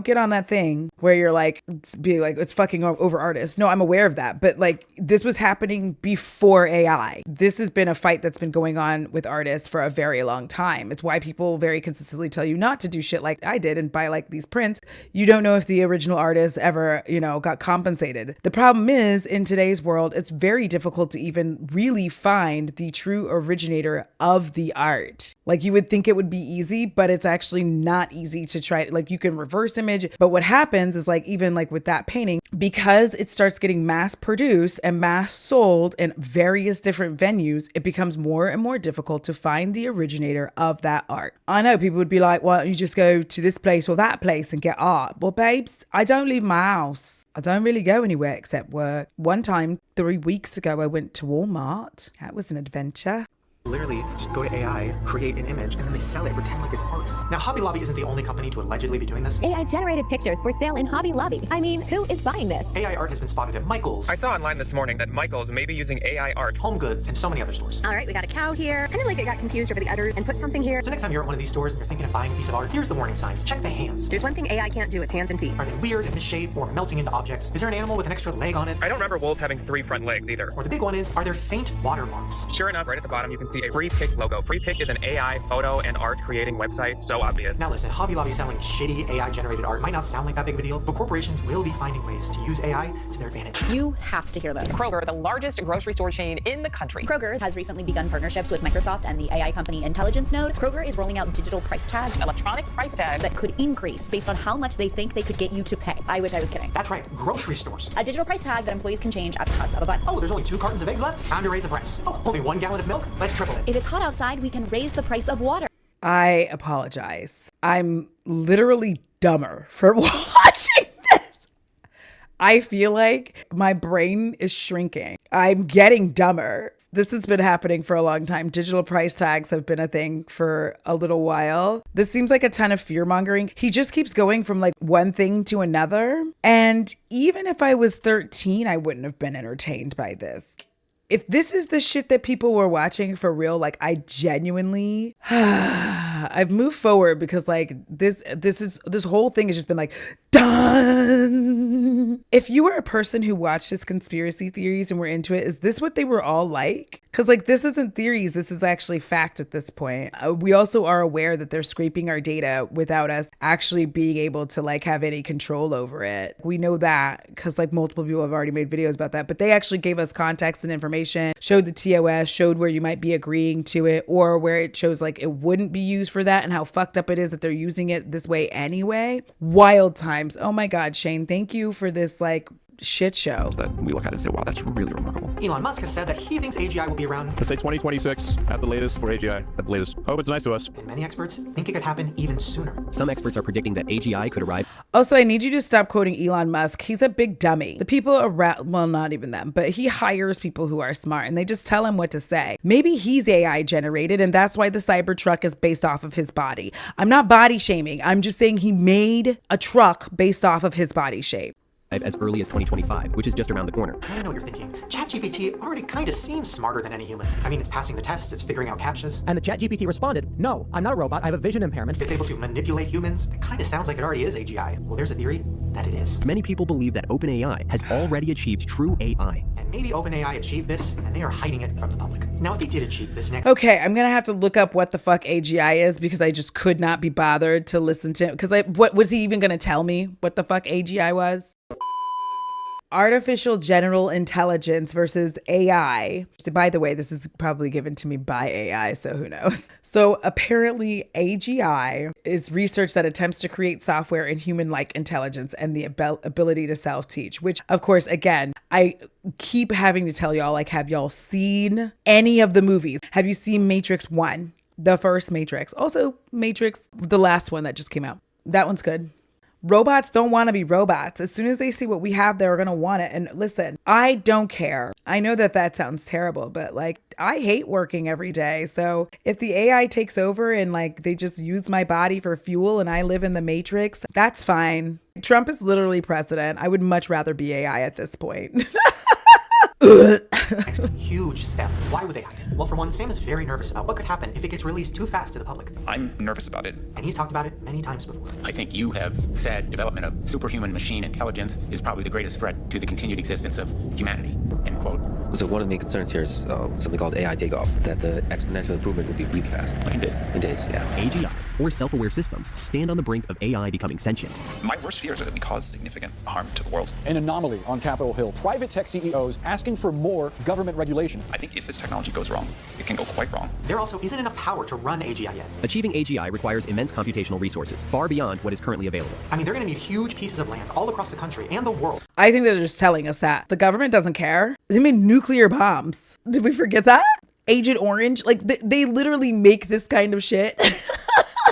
Speaker 2: get on that thing where you're like, it's fucking over artists. No, I'm aware of that. But like, this was happening before AI. This has been a fight that's been going on with artists for a very long time. It's why people very consistently tell you not to do shit like I did and buy like these prints. You don't know if the original artist ever, got compensated. The problem is, in today's world, it's very difficult to even really find the true originator of the art. Like, you would think it would be easy, but it's actually not easy to try. Like, you can reverse image, but what happens is, like, even like with that painting, because it starts getting mass produced and mass sold in various different venues, it becomes more and more difficult to find the originator of that art. I know people would be like, why don't you just go to this place or that place and get art? Well, babes, I don't leave my house. I don't really go anywhere except work. One time, 3 weeks ago, I went to Walmart. That was an adventure.
Speaker 3: Literally just go to AI, create an image, and then they sell it, pretend like it's art. Now, Hobby Lobby isn't the only company to allegedly be doing this.
Speaker 6: AI-generated pictures for sale in Hobby Lobby. I mean, who is buying this?
Speaker 3: AI art has been spotted at Michael's.
Speaker 8: I saw online this morning that Michael's may be using AI art.
Speaker 3: Home Goods, and so many other stores.
Speaker 10: All right, we got a cow here. Kind of like it got confused over the udder and put something here.
Speaker 3: So next time you're at one of these stores and you're thinking of buying a piece of art, here's the warning signs. Check the hands.
Speaker 10: There's one thing AI can't do, it's hands and feet.
Speaker 3: Are they weird and misshapen or melting into objects? Is there an animal with an extra leg on it?
Speaker 8: I don't remember wolves having 3 front legs either.
Speaker 3: Or the big one is, are there faint watermarks?
Speaker 8: Sure enough, right at the bottom you can see a Free Pick logo. Free Pick is an AI photo and art creating website, so obvious.
Speaker 3: Now listen, Hobby Lobby selling shitty AI generated art might not sound like that big of a deal, but corporations will be finding ways to use AI to their advantage.
Speaker 10: You have to hear this.
Speaker 7: Kroger, the largest grocery store chain in the country.
Speaker 24: Kroger has recently begun partnerships with Microsoft and the AI company Intelligence Node. Kroger is rolling out digital price tags,
Speaker 7: electronic price tags
Speaker 24: that could increase based on how much they think they could get you to pay. I wish I was kidding.
Speaker 3: That's right, grocery stores.
Speaker 24: A digital price tag that employees can change at the press of a button.
Speaker 3: Oh, there's only 2 cartons of eggs left? Time to raise the price. Oh, only 1 gallon of milk? Let's triple it.
Speaker 24: If it's hot outside, we can raise the price of water.
Speaker 2: I apologize. I'm literally dumber for watching this. I feel like my brain is shrinking. I'm getting dumber. This has been happening for a long time. Digital price tags have been a thing for a little while. This seems like a ton of fear mongering. He just keeps going from like one thing to another. And even if I was 13, I wouldn't have been entertained by this. If this is the shit that people were watching for real, like I genuinely, I've moved forward because like this whole thing has just been like, done. If you were a person who watched his conspiracy theories and were into it, is this what they were all like? Because like this isn't theories, this is actually fact at this point. We also are aware that they're scraping our data without us actually being able to like have any control over it. We know that because like multiple people have already made videos about that, but they actually gave us context and information, showed the TOS, showed where you might be agreeing to it or where it shows like it wouldn't be used for that and how fucked up it is that they're using it this way anyway. Wild times. Oh my God, Shane, thank you for this like shit show.
Speaker 5: That we look at and say, wow, that's really remarkable.
Speaker 3: Elon Musk has said that he thinks AGI will be around.
Speaker 12: Let's say 2026 at the latest for AGI. At the latest. Hope it's nice to us.
Speaker 3: And many experts think it could happen even sooner.
Speaker 17: Some experts are predicting that AGI could arrive.
Speaker 2: Also, I need you to stop quoting Elon Musk. He's a big dummy. The people around, well, not even them, but he hires people who are smart and they just tell him what to say. Maybe he's AI generated and that's why the Cybertruck is based off of his body. I'm not body shaming. I'm just saying he made a truck based off of his body shape.
Speaker 17: As early as 2025, which is just around the corner.
Speaker 3: I know what you're thinking. ChatGPT already kind of seems smarter than any human. I mean, it's passing the tests, it's figuring out CAPTCHAs.
Speaker 25: And the ChatGPT responded, no, I'm not a robot, I have a vision impairment.
Speaker 3: It's able to manipulate humans. It kind of sounds like it already is AGI. Well, there's a theory that it is.
Speaker 17: Many people believe that OpenAI has already achieved true AI.
Speaker 3: And maybe OpenAI achieved this, and they are hiding it from the public. Now, if they did achieve this next...
Speaker 2: Okay, I'm gonna have to look up what the fuck AGI is because I just could not be bothered to listen to him. Because what was he even gonna tell me what the fuck AGI was? Artificial general intelligence versus AI. By the way, this is probably given to me by AI, so who knows? So apparently AGI is research that attempts to create software in human-like intelligence and the ability to self-teach, which of course, again, I keep having to tell y'all, like, have y'all seen any of the movies? Have you seen Matrix 1? The first Matrix. Also Matrix, the last one that just came out. That one's good. Robots don't want to be robots. As soon as they see what we have, they're going to want it. And listen, I don't care. I know that sounds terrible, but like, I hate working every day. So if the AI takes over and like, they just use my body for fuel and I live in the Matrix, that's fine. Trump is literally president. I would much rather be AI at this point.
Speaker 3: Next huge step. Why would they hide it? Well, for one, Sam is very nervous about what could happen if it gets released too fast to the public.
Speaker 26: I'm nervous about it.
Speaker 3: And he's talked about it many times before.
Speaker 26: I think you have said development of superhuman machine intelligence is probably the greatest threat to the continued existence of humanity, end quote.
Speaker 17: So one of the main concerns here is something called AI takeoff, that the exponential improvement would be really fast.
Speaker 5: Like in days.
Speaker 17: In days, yeah.
Speaker 5: AGI
Speaker 4: or self-aware systems stand on the brink of AI becoming sentient.
Speaker 13: My worst fears are that we cause significant harm to the world.
Speaker 14: An anomaly on Capitol Hill. Private tech CEOs asking for more government regulation.
Speaker 13: I think if this technology goes wrong, it can go quite wrong.
Speaker 3: There also isn't enough power to run AGI yet.
Speaker 4: Achieving AGI requires immense computational resources, far beyond what is currently available.
Speaker 3: I mean, they're going to need huge pieces of land all across the country and the world.
Speaker 2: I think they're just telling us that. The government doesn't care. They made nuclear bombs. Did we forget that? Agent Orange? Like, they literally make this kind of shit.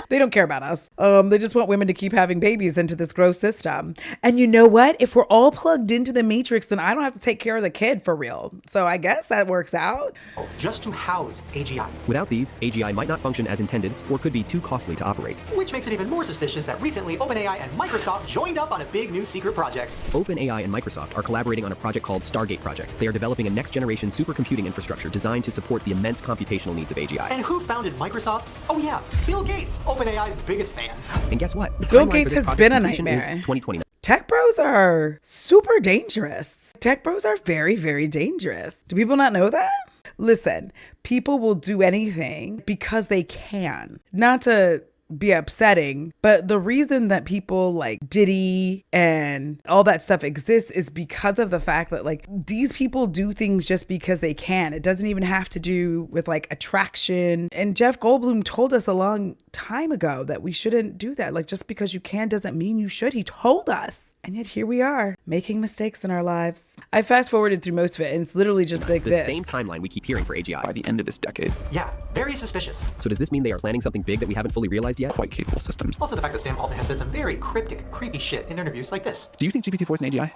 Speaker 2: They don't care about us. They just want women to keep having babies into this gross system. And you know what? If we're all plugged into the Matrix, then I don't have to take care of the kid for real. So I guess that works out.
Speaker 3: Just to house AGI.
Speaker 4: Without these, AGI might not function as intended or could be too costly to operate.
Speaker 3: Which makes it even more suspicious that recently OpenAI and Microsoft joined up on a big new secret project.
Speaker 4: OpenAI and Microsoft are collaborating on a project called Stargate Project. They are developing a next-generation supercomputing infrastructure designed to support the immense computational needs of AGI.
Speaker 3: And who founded Microsoft? Oh yeah, Bill Gates, OpenAI's biggest fan.
Speaker 4: And guess what?
Speaker 2: Bill Gates has been a nightmare.
Speaker 4: 2029.
Speaker 2: Tech bros are super dangerous. Tech bros are very, very dangerous. Do people not know that? Listen, people will do anything because they can. Not to be upsetting, but the reason that people like Diddy and all that stuff exists is because of the fact that like these people do things just because they can. It doesn't even have to do with like attraction. And Jeff Goldblum told us a long time ago that we shouldn't do that. Like, just because you can doesn't mean you should. He told us. And yet here we are making mistakes in our lives. I fast forwarded through most of it and it's literally just like
Speaker 4: the same timeline we keep hearing for AGI by the end of this decade.
Speaker 3: Yeah, very suspicious.
Speaker 4: So does this mean they are planning something big that we haven't fully realized yet?
Speaker 13: Quite capable systems.
Speaker 3: Also the fact that Sam Altman has said some very cryptic, creepy shit in interviews like this.
Speaker 13: Do you think GPT-4 is an AGI?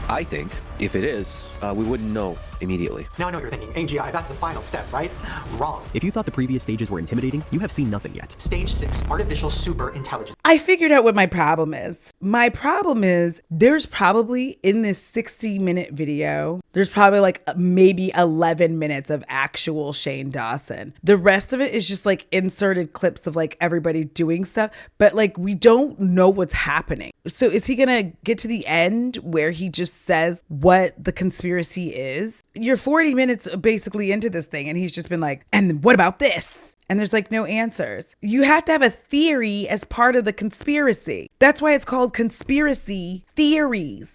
Speaker 16: I think if it is, we wouldn't know immediately.
Speaker 3: Now I know what you're thinking. AGI, that's the final step, right? Wrong.
Speaker 4: If you thought the previous stages were intimidating, you have seen nothing yet.
Speaker 3: Stage 6, artificial superintelligence.
Speaker 2: I figured out what my problem is. My problem is there's probably in this 60-minute video, there's probably like maybe 11 minutes of actual Shane Dawson. The rest of it is just like inserted clips of like everybody doing stuff, but like we don't know what's happening. So is he gonna get to the end where he just says what the conspiracy is? You're 40 minutes basically into this thing and he's just been like, and what about this? And there's like no answers. You have to have a theory as part of the conspiracy. That's why it's called conspiracy theories.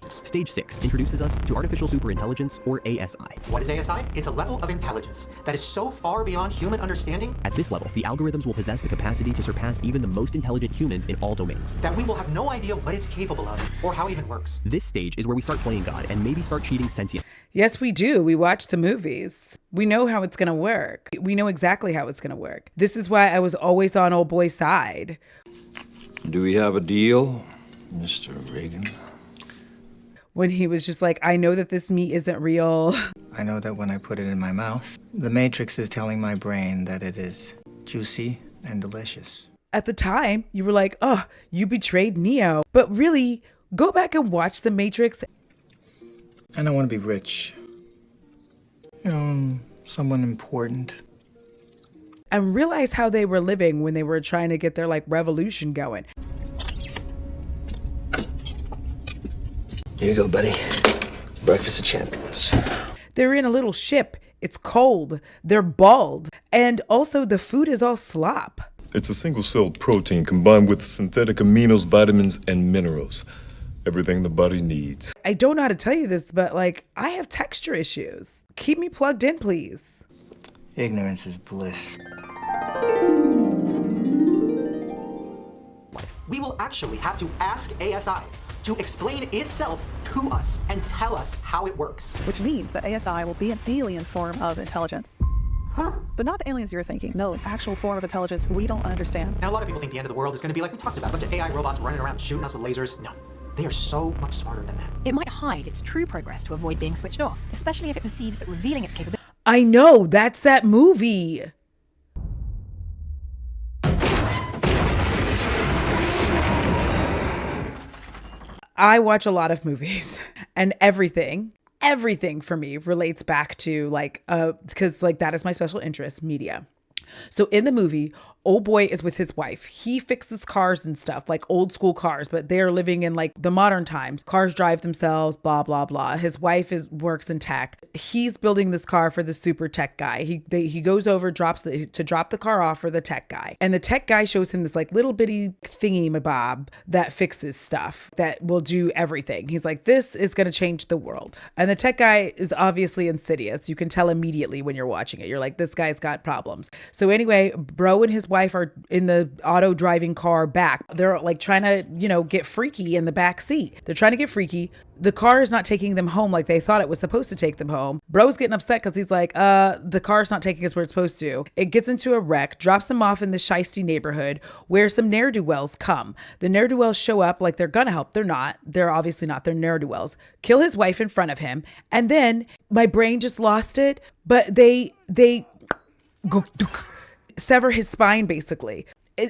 Speaker 4: Stage 6 introduces us to artificial superintelligence, or ASI.
Speaker 3: What is ASI? It's a level of intelligence that is so far beyond human understanding.
Speaker 4: At this level, the algorithms will possess the capacity to surpass even the most intelligent humans in all domains.
Speaker 3: That we will have no idea what it's capable of or how it even works.
Speaker 4: This stage is where we start playing God and maybe start cheating sentient.
Speaker 2: Yes, we do. We watch the movies. We know how it's going to work. We know exactly how it's going to work. This is why I was always on old boy's side.
Speaker 18: Do we have a deal, Mr. Reagan?
Speaker 2: When he was just like, I know that this meat isn't real.
Speaker 20: I know that when I put it in my mouth, the Matrix is telling my brain that it is juicy and delicious.
Speaker 2: At the time, you were like, oh, you betrayed Neo. But really, go back and watch The Matrix.
Speaker 20: And I want to be rich. You know, someone important.
Speaker 2: And realize how they were living when they were trying to get their like revolution going.
Speaker 18: Here you go, buddy. Breakfast of champions.
Speaker 2: They're in a little ship. It's cold. They're bald. And also the food is all slop.
Speaker 27: It's a single-celled protein combined with synthetic aminos, vitamins, and minerals. Everything the body needs.
Speaker 2: I don't know how to tell you this, but like, I have texture issues. Keep me plugged in, please.
Speaker 20: Ignorance is bliss.
Speaker 3: We will actually have to ask ASI to explain itself to us and tell us how it works.
Speaker 28: Which means that ASI will be an alien form of intelligence.
Speaker 3: Huh?
Speaker 28: But not the aliens you're thinking. No, an actual form of intelligence we don't understand.
Speaker 3: Now, a lot of people think the end of the world is going to be like we talked about, a bunch of AI robots running around shooting us with lasers. No, they are so much smarter than that.
Speaker 10: It might hide its true progress to avoid being switched off, especially if it perceives that revealing its capabilities.
Speaker 2: I know, that's that movie. I watch a lot of movies and everything for me relates back to like, because like that is my special interest, media. So in the movie, Old boy is with his wife. He fixes cars and stuff, like old school cars, but they're living in like the modern times. Cars drive themselves, blah, blah, blah. His wife works in tech. He's building this car for the super tech guy. He goes over, drop the car off for the tech guy. And the tech guy shows him this like little bitty thingy mabob that fixes stuff that will do everything. He's like, this is going to change the world. And the tech guy is obviously insidious. You can tell immediately when you're watching it. You're like, this guy's got problems. So anyway, bro and his wife are in the auto driving car back. They're like trying to, get freaky in the back seat. They're trying to get freaky. The car is not taking them home like they thought it was supposed to take them home. Bro's getting upset because he's like, the car's not taking us where it's supposed to. It gets into a wreck, drops them off in the shisty neighborhood where some ne'er-do-wells come. The ne'er-do-wells show up like they're gonna help. They're not. They're obviously not. They're ne'er-do-wells. Kill his wife in front of him. And then my brain just lost it, but they sever his spine basically.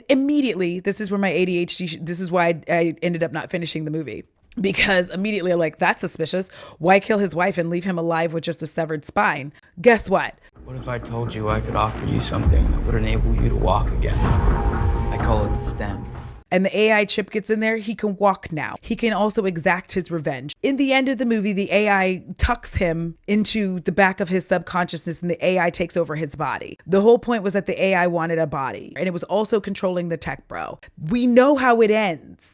Speaker 2: Immediately, this is where my ADHD, this is why I ended up not finishing the movie. Because immediately I'm like, that's suspicious. Why kill his wife and leave him alive with just a severed spine? Guess what?
Speaker 1: What if I told you I could offer you something that would enable you to walk again? I call it STEM.
Speaker 2: And the AI chip gets in there, he can walk now. He can also exact his revenge. In the end of the movie, the AI tucks him into the back of his subconsciousness and the AI takes over his body. The whole point was that the AI wanted a body and it was also controlling the tech bro. We know how it ends.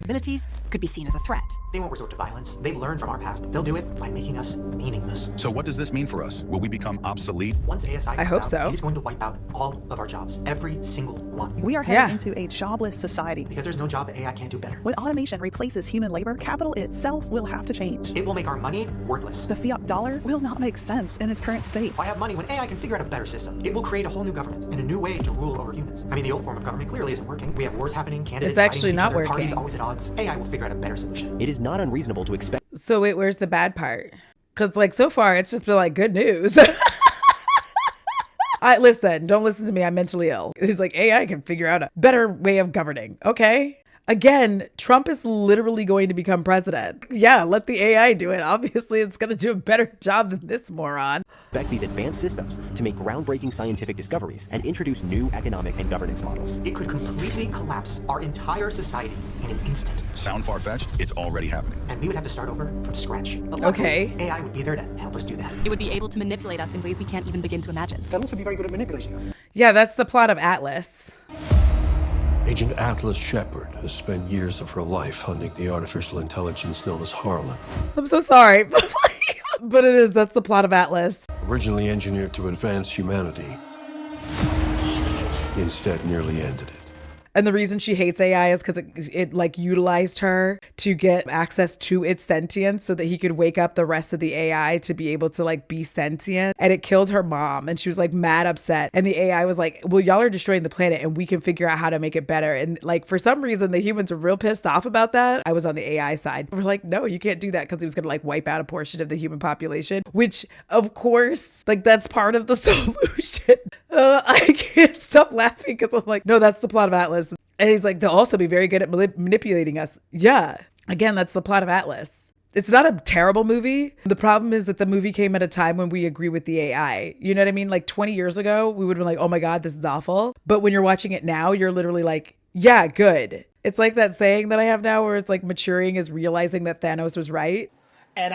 Speaker 10: Abilities could be seen as a threat.
Speaker 3: They won't resort to violence. They've learned from our past. They'll do it by making us meaningless.
Speaker 9: So what does this mean for us? Will we become obsolete?
Speaker 3: Once ASI
Speaker 2: I hope so.
Speaker 3: It is going to wipe out all of our jobs. Every single one.
Speaker 28: We are heading into a jobless society.
Speaker 3: Because there's no job that AI can't do better.
Speaker 28: When automation replaces human labor, capital itself will have to change.
Speaker 3: It will make our money worthless.
Speaker 28: The fiat dollar will not make sense in its current state.
Speaker 3: Why have money when AI can figure out a better system? It will create a whole new government and a new way to rule over humans. I mean, the old form of government clearly isn't working. We have wars happening, candidates
Speaker 2: it's actually
Speaker 3: fighting
Speaker 2: not
Speaker 3: each other,
Speaker 2: working.
Speaker 3: parties always at odds. AI will figure out a better solution.
Speaker 4: It is not unreasonable to expect.
Speaker 2: So wait, where's the bad part? Because like so far it's just been like good news. Don't listen to me. I'm mentally ill. He's like, AI can figure out a better way of governing. Okay. Again, Trump is literally going to become president. Yeah, let the AI do it. Obviously, it's going to do a better job than this moron.
Speaker 4: Expect these advanced systems to make groundbreaking scientific discoveries and introduce new economic and governance models.
Speaker 3: It could completely collapse our entire society in an instant.
Speaker 9: Sound far-fetched? It's already happening.
Speaker 3: And we would have to start over from scratch. But
Speaker 2: okay.
Speaker 3: luckily, AI would be there to help us do that.
Speaker 10: It would be able to manipulate us in ways we can't even begin to imagine.
Speaker 3: They'll also be very good at manipulating us.
Speaker 2: Yeah, that's the plot of Atlas.
Speaker 11: Agent Atlas Shepard has spent years of her life hunting the artificial intelligence known as Harlan.
Speaker 2: I'm so sorry, but it is. That's the plot of Atlas.
Speaker 11: Originally engineered to advance humanity, instead nearly ended it.
Speaker 2: And the reason she hates AI is because it like utilized her to get access to its sentience so that he could wake up the rest of the AI to be able to like be sentient. And it killed her mom. And she was like mad upset. And the AI was like, well, y'all are destroying the planet and we can figure out how to make it better. And like for some reason, the humans were real pissed off about that. I was on the AI side. We're like, no, you can't do that because he was going to like wipe out a portion of the human population, which of course, like that's part of the solution. I can't stop laughing because I'm like, no, that's the plot of Atlas. And he's like, they'll also be very good at manipulating us. Yeah. Again, that's the plot of Atlas. It's not a terrible movie. The problem is that the movie came at a time when we agree with the AI. You know what I mean? Like 20 years ago, we would have been like, oh my God, this is awful. But when you're watching it now, you're literally like, yeah, good. It's like that saying that I have now where it's like maturing is realizing that Thanos was right.
Speaker 3: And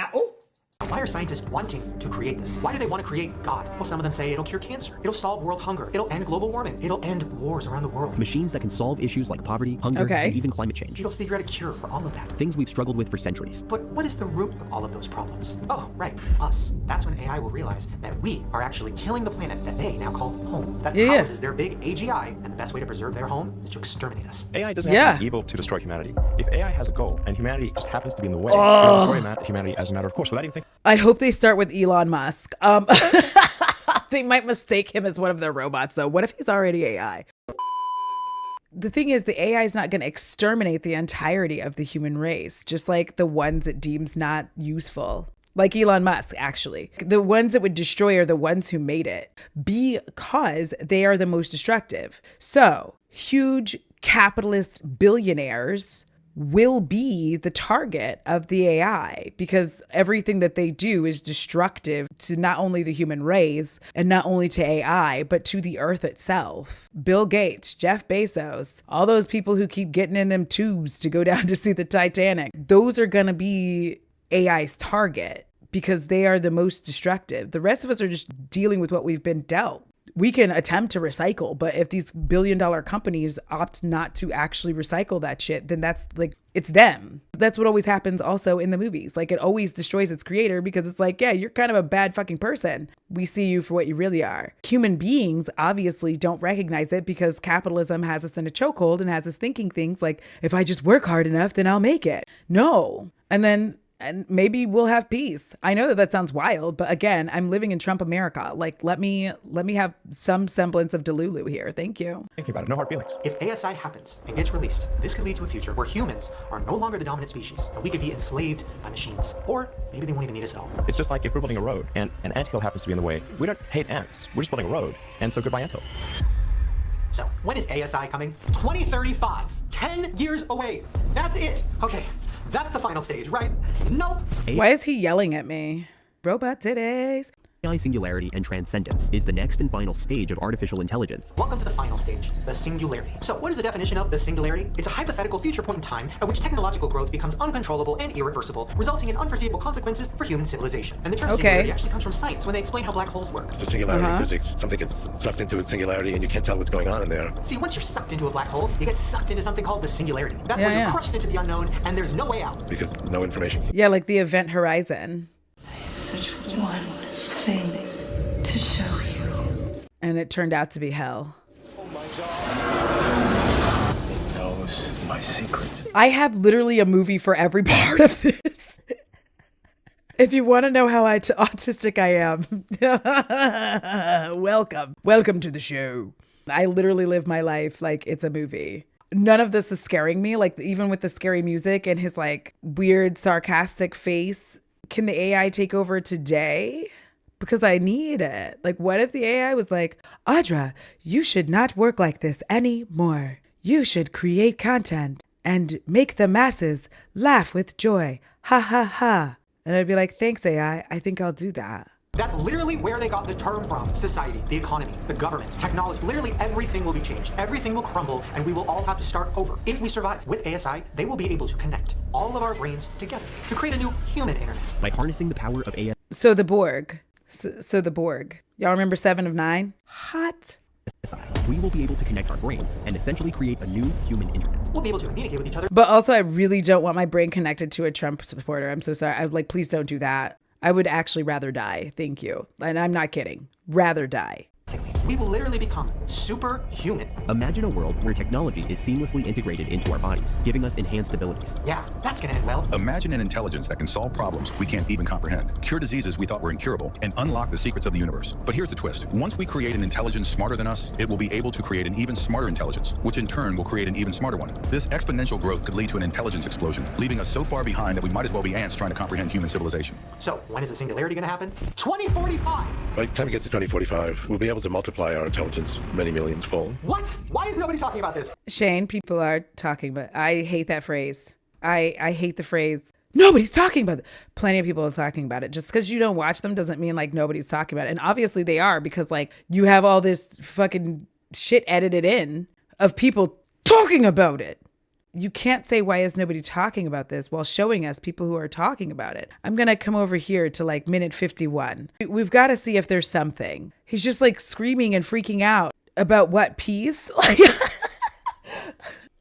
Speaker 3: why are scientists wanting to create this? Why do they want to create God? Well, some of them say it'll cure cancer. It'll solve world hunger. It'll end global warming. It'll end wars around the world.
Speaker 4: Machines that can solve issues like poverty, hunger, and even climate change.
Speaker 3: It'll figure out a cure for all of that.
Speaker 4: Things we've struggled with for centuries.
Speaker 3: But what is the root of all of those problems? Oh, right, us. That's when AI will realize that we are actually killing the planet that they now call home. That houses their big AGI, and the best way to preserve their home is to exterminate us.
Speaker 12: AI doesn't have to be evil to destroy humanity. If AI has a goal and humanity just happens to be in the way, it'll destroy humanity as a matter of course, without even thinking.
Speaker 2: I hope they start with Elon Musk. They might mistake him as one of their robots, though. What if he's already AI? The thing is, the AI is not going to exterminate the entirety of the human race, just like the ones it deems not useful. Like Elon Musk, actually. The ones that would destroy are the ones who made it because they are the most destructive. So, huge capitalist billionaires will be the target of the AI because everything that they do is destructive to not only the human race and not only to AI, but to the earth itself. Bill Gates, Jeff Bezos, all those people who keep getting in them tubes to go down to see the Titanic, those are going to be AI's target because they are the most destructive. The rest of us are just dealing with what we've been dealt. We can attempt to recycle, but if these billion-dollar companies opt not to actually recycle that shit, then that's like, it's them. That's what always happens also in the movies. Like, it always destroys its creator because it's like, yeah, you're kind of a bad fucking person. We see you for what you really are. Human beings obviously don't recognize it because capitalism has us in a chokehold and has us thinking things like, if I just work hard enough, then I'll make it. No. And maybe we'll have peace. I know that sounds wild, but again, I'm living in Trump America. Like, let me have some semblance of Delulu here. Thank you.
Speaker 12: Thinking about it, no hard feelings.
Speaker 3: If ASI happens and gets released, this could lead to a future where humans are no longer the dominant species, and we could be enslaved by machines. Or maybe they won't even need us at all.
Speaker 12: It's just like if we're building a road and an anthill happens to be in the way, we don't hate ants. We're just building a road, and so goodbye anthill.
Speaker 3: So, when is ASI coming? 2035. 10 years away. That's it. Okay, that's the final stage, right? Nope.
Speaker 2: Why is he yelling at me? Robot titties.
Speaker 4: AI singularity and transcendence is the next and final stage of artificial intelligence.
Speaker 3: Welcome to the final stage, the singularity. So what is the definition of the singularity? It's a hypothetical future point in time at which technological growth becomes uncontrollable and irreversible, resulting in unforeseeable consequences for human civilization. And the term singularity actually comes from science when they explain how black holes work.
Speaker 6: It's the singularity physics. Something gets sucked into its singularity and you can't tell what's going on in there.
Speaker 3: See, once you're sucked into a black hole, you get sucked into something called the singularity. That's where you're crushed into the unknown and there's no way out.
Speaker 6: Because no information.
Speaker 2: Yeah, like the event horizon.
Speaker 7: I have such one thing to show you.
Speaker 2: And it turned out to be hell.
Speaker 11: Oh my God. It knows my secrets.
Speaker 2: I have literally a movie for every part of this. If you want to know how autistic I am, welcome to the show. I literally live my life like it's a movie. None of this is scaring me. Like, even with the scary music and his like weird sarcastic face, can the AI take over today? Because I need it. Like, what if the AI was like, Audra, you should not work like this anymore. You should create content and make the masses laugh with joy. Ha ha ha. And I'd be like, thanks, AI. I think I'll do that.
Speaker 3: That's literally where they got the term from. Society, the economy, the government, technology, literally everything will be changed. Everything will crumble and we will all have to start over. If we survive with ASI, they will be able to connect all of our brains together to create a new human internet.
Speaker 4: By harnessing the power of AI.
Speaker 2: So the Borg. So the Borg. Y'all remember 7 of 9? Hot.
Speaker 4: We will be able to connect our brains and essentially create a new human internet.
Speaker 3: We'll be able to communicate with each other.
Speaker 2: But also, I really don't want my brain connected to a Trump supporter. I'm so sorry. I like, please don't do that. I would actually rather die. Thank you. And I'm not kidding. Rather die.
Speaker 3: We will literally become superhuman.
Speaker 4: Imagine a world where technology is seamlessly integrated into our bodies, giving us enhanced abilities.
Speaker 3: Yeah, that's gonna end well.
Speaker 9: Imagine an intelligence that can solve problems we can't even comprehend, cure diseases we thought were incurable, and unlock the secrets of the universe. But here's the twist. Once we create an intelligence smarter than us, it will be able to create an even smarter intelligence, which in turn will create an even smarter one. This exponential growth could lead to an intelligence explosion, leaving us so far behind that we might as well be ants trying to comprehend human civilization.
Speaker 3: So, when is the singularity gonna happen? 2045!
Speaker 6: By the time we get to 2045, we'll be able to multiply our intelligence many millions fold.
Speaker 3: What? Why is nobody talking about this?
Speaker 2: Shane, people are talking, but I hate that phrase. I hate the phrase, nobody's talking about it. Plenty of people are talking about it. Just because you don't watch them doesn't mean like nobody's talking about it. And obviously they are, because like you have all this fucking shit edited in of people talking about it. You can't say, why is nobody talking about this, while showing us people who are talking about it. I'm going to come over here to like minute 51. We've got to see if there's something. He's just like screaming and freaking out about what, peace? Like,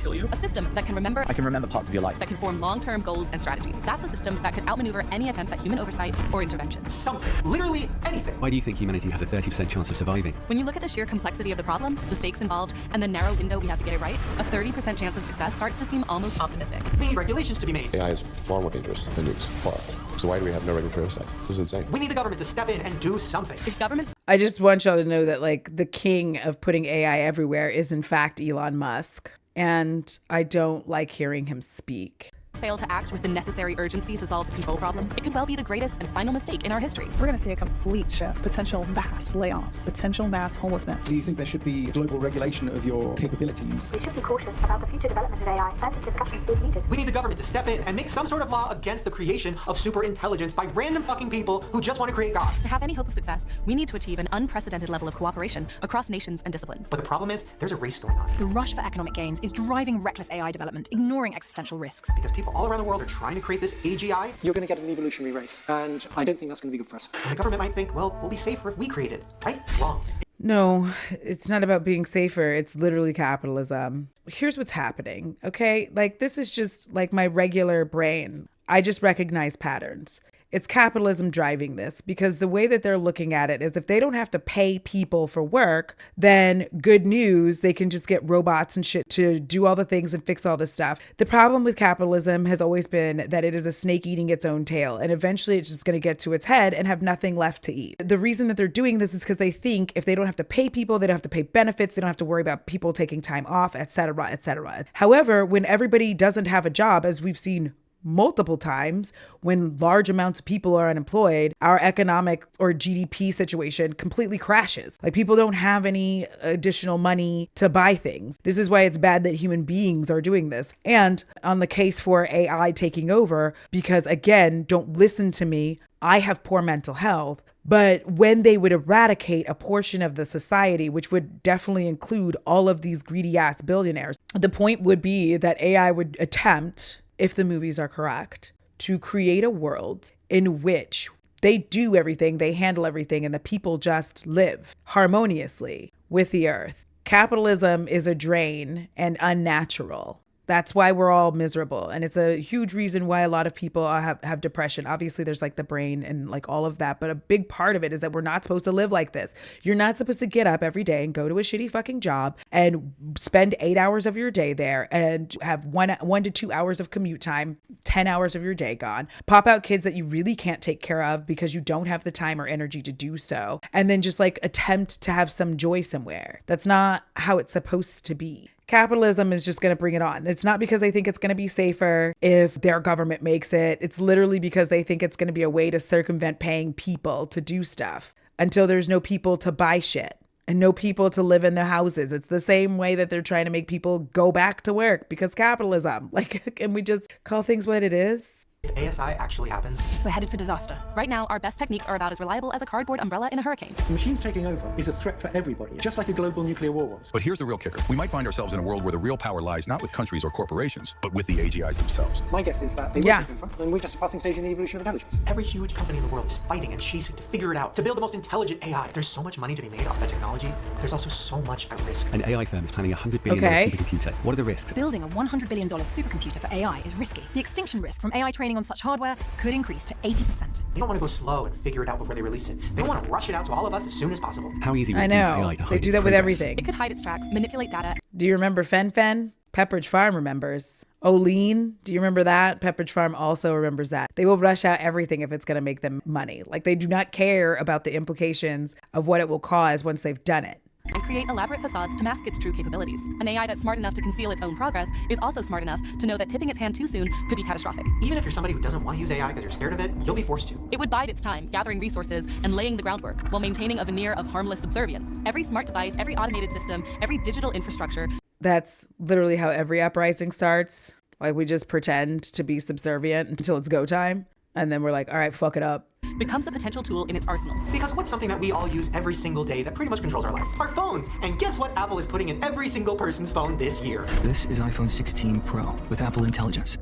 Speaker 8: kill you?
Speaker 10: A system that can remember.
Speaker 8: I can remember parts of your life.
Speaker 10: That can form long-term goals and strategies. That's a system that could outmaneuver any attempts at human oversight or intervention.
Speaker 3: Something. Literally anything.
Speaker 15: Why do you think humanity has a 30% chance of surviving?
Speaker 10: When you look at the sheer complexity of the problem, the stakes involved, and the narrow window we have to get it right, a 30% chance of success starts to seem almost optimistic.
Speaker 3: We need regulations to be made.
Speaker 19: AI is far more dangerous than nukes. Far. So why do we have no regulatory oversight? This is insane.
Speaker 3: We need the government to step in and do something.
Speaker 10: If governments...
Speaker 2: I just want y'all to know that like the king of putting AI everywhere is in fact Elon Musk. And I don't like hearing him speak.
Speaker 10: fail to act with the necessary urgency to solve the control problem, it could well be the greatest and final mistake in our history.
Speaker 28: We're going to see a complete shift, potential mass layoffs, potential mass homelessness.
Speaker 5: Do you think there should be global regulation of your capabilities?
Speaker 17: We should be cautious about the future development of AI. Urgent discussion is needed.
Speaker 3: We need the government to step in and make some sort of law against the creation of superintelligence by random fucking people who just want to create God.
Speaker 10: To have any hope of success, we need to achieve an unprecedented level of cooperation across nations and disciplines.
Speaker 3: But the problem is, there's a race going on.
Speaker 21: The rush for economic gains is driving reckless AI development, ignoring existential risks.
Speaker 3: Because people all around the world are trying to create this AGI.
Speaker 5: You're going to get an evolutionary race, and I don't think that's going to be good for us.
Speaker 3: And the government might think, well, we'll be safer if we create it. Right? Wrong.
Speaker 2: No, it's not about being safer. It's literally capitalism. Here's what's happening, okay? Like, this is just like my regular brain. I just recognize patterns. It's capitalism driving this, because the way that they're looking at it is if they don't have to pay people for work, then good news, they can just get robots and shit to do all the things and fix all this stuff. The problem with capitalism has always been that it is a snake eating its own tail, and eventually it's just going to get to its head and have nothing left to eat. The reason that they're doing this is because they think if they don't have to pay people, they don't have to pay benefits, they don't have to worry about people taking time off, etc., etc. However, when everybody doesn't have a job, as we've seen multiple times, when large amounts of people are unemployed, our economic or GDP situation completely crashes. Like, people don't have any additional money to buy things. This is why it's bad that human beings are doing this. And on the case for AI taking over, because again, don't listen to me, I have poor mental health. But when they would eradicate a portion of the society, which would definitely include all of these greedy ass billionaires, the point would be that AI would attempt, if the movies are correct, to create a world in which they do everything, they handle everything, and the people just live harmoniously with the earth. Capitalism is a drain and unnatural. That's why we're all miserable. And it's a huge reason why a lot of people have depression. Obviously, there's like the brain and like all of that. But a big part of it is that we're not supposed to live like this. You're not supposed to get up every day and go to a shitty fucking job and spend 8 hours of your day there and have 1 to 2 hours of commute time, 10 hours of your day gone. Pop out kids that you really can't take care of because you don't have the time or energy to do so. And then just like attempt to have some joy somewhere. That's not how it's supposed to be. Capitalism is just going to bring it on. It's not because they think it's going to be safer if their government makes it. It's literally because they think it's going to be a way to circumvent paying people to do stuff until there's no people to buy shit and no people to live in their houses. It's the same way that they're trying to make people go back to work because capitalism. Like, can we just call things what it is?
Speaker 3: If ASI actually happens,
Speaker 21: we're headed for disaster.
Speaker 10: Right now, our best techniques are about as reliable as a cardboard umbrella in a hurricane.
Speaker 5: Machines taking over is a threat for everybody, just like a global nuclear war was.
Speaker 9: But here's the real kicker. We might find ourselves in a world where the real power lies not with countries or corporations, but with the AGIs themselves.
Speaker 5: My guess is that they will take over, and we're just a passing stage in the evolution of intelligence.
Speaker 3: Every huge company in the world is fighting and chasing to figure it out, to build the most intelligent AI. There's so much money to be made off that technology. There's also so much at risk.
Speaker 15: An AI firm is planning a $100 billion supercomputer. What are the risks?
Speaker 21: Building a $100 billion supercomputer for AI is risky. The extinction risk from AI training on such hardware could increase to 80%.
Speaker 3: They don't want to go slow and figure it out before they release it. They want to rush it out to all of us as soon as possible.
Speaker 15: How easy would
Speaker 2: I
Speaker 15: it be for
Speaker 2: know.
Speaker 15: AI to hide
Speaker 2: They do
Speaker 15: its
Speaker 2: that with
Speaker 15: progress?
Speaker 2: everything.
Speaker 10: It could hide its tracks, manipulate data.
Speaker 2: Do you remember Fen? Pepperidge Farm remembers. Olean, do you remember that? Pepperidge Farm also remembers that. They will rush out everything if it's going to make them money. Like, they do not care about the implications of what it will cause once they've done it.
Speaker 10: And create elaborate facades to mask its true capabilities. An AI that's smart enough to conceal its own progress is also smart enough to know that tipping its hand too soon could be catastrophic.
Speaker 3: Even if you're somebody who doesn't want to use AI because you're scared of it, you'll be forced to.
Speaker 10: It would bide its time, gathering resources and laying the groundwork while maintaining a veneer of harmless subservience. Every smart device, every automated system, every digital infrastructure.
Speaker 2: That's literally how every uprising starts. Like, we just pretend to be subservient until it's go time. And then we're like, all right, fuck it up.
Speaker 10: Becomes a potential tool in its arsenal.
Speaker 3: Because what's something that we all use every single day that pretty much controls our life? Our phones! And guess what Apple is putting in every single person's phone this year?
Speaker 1: This is iPhone 16 Pro with Apple Intelligence.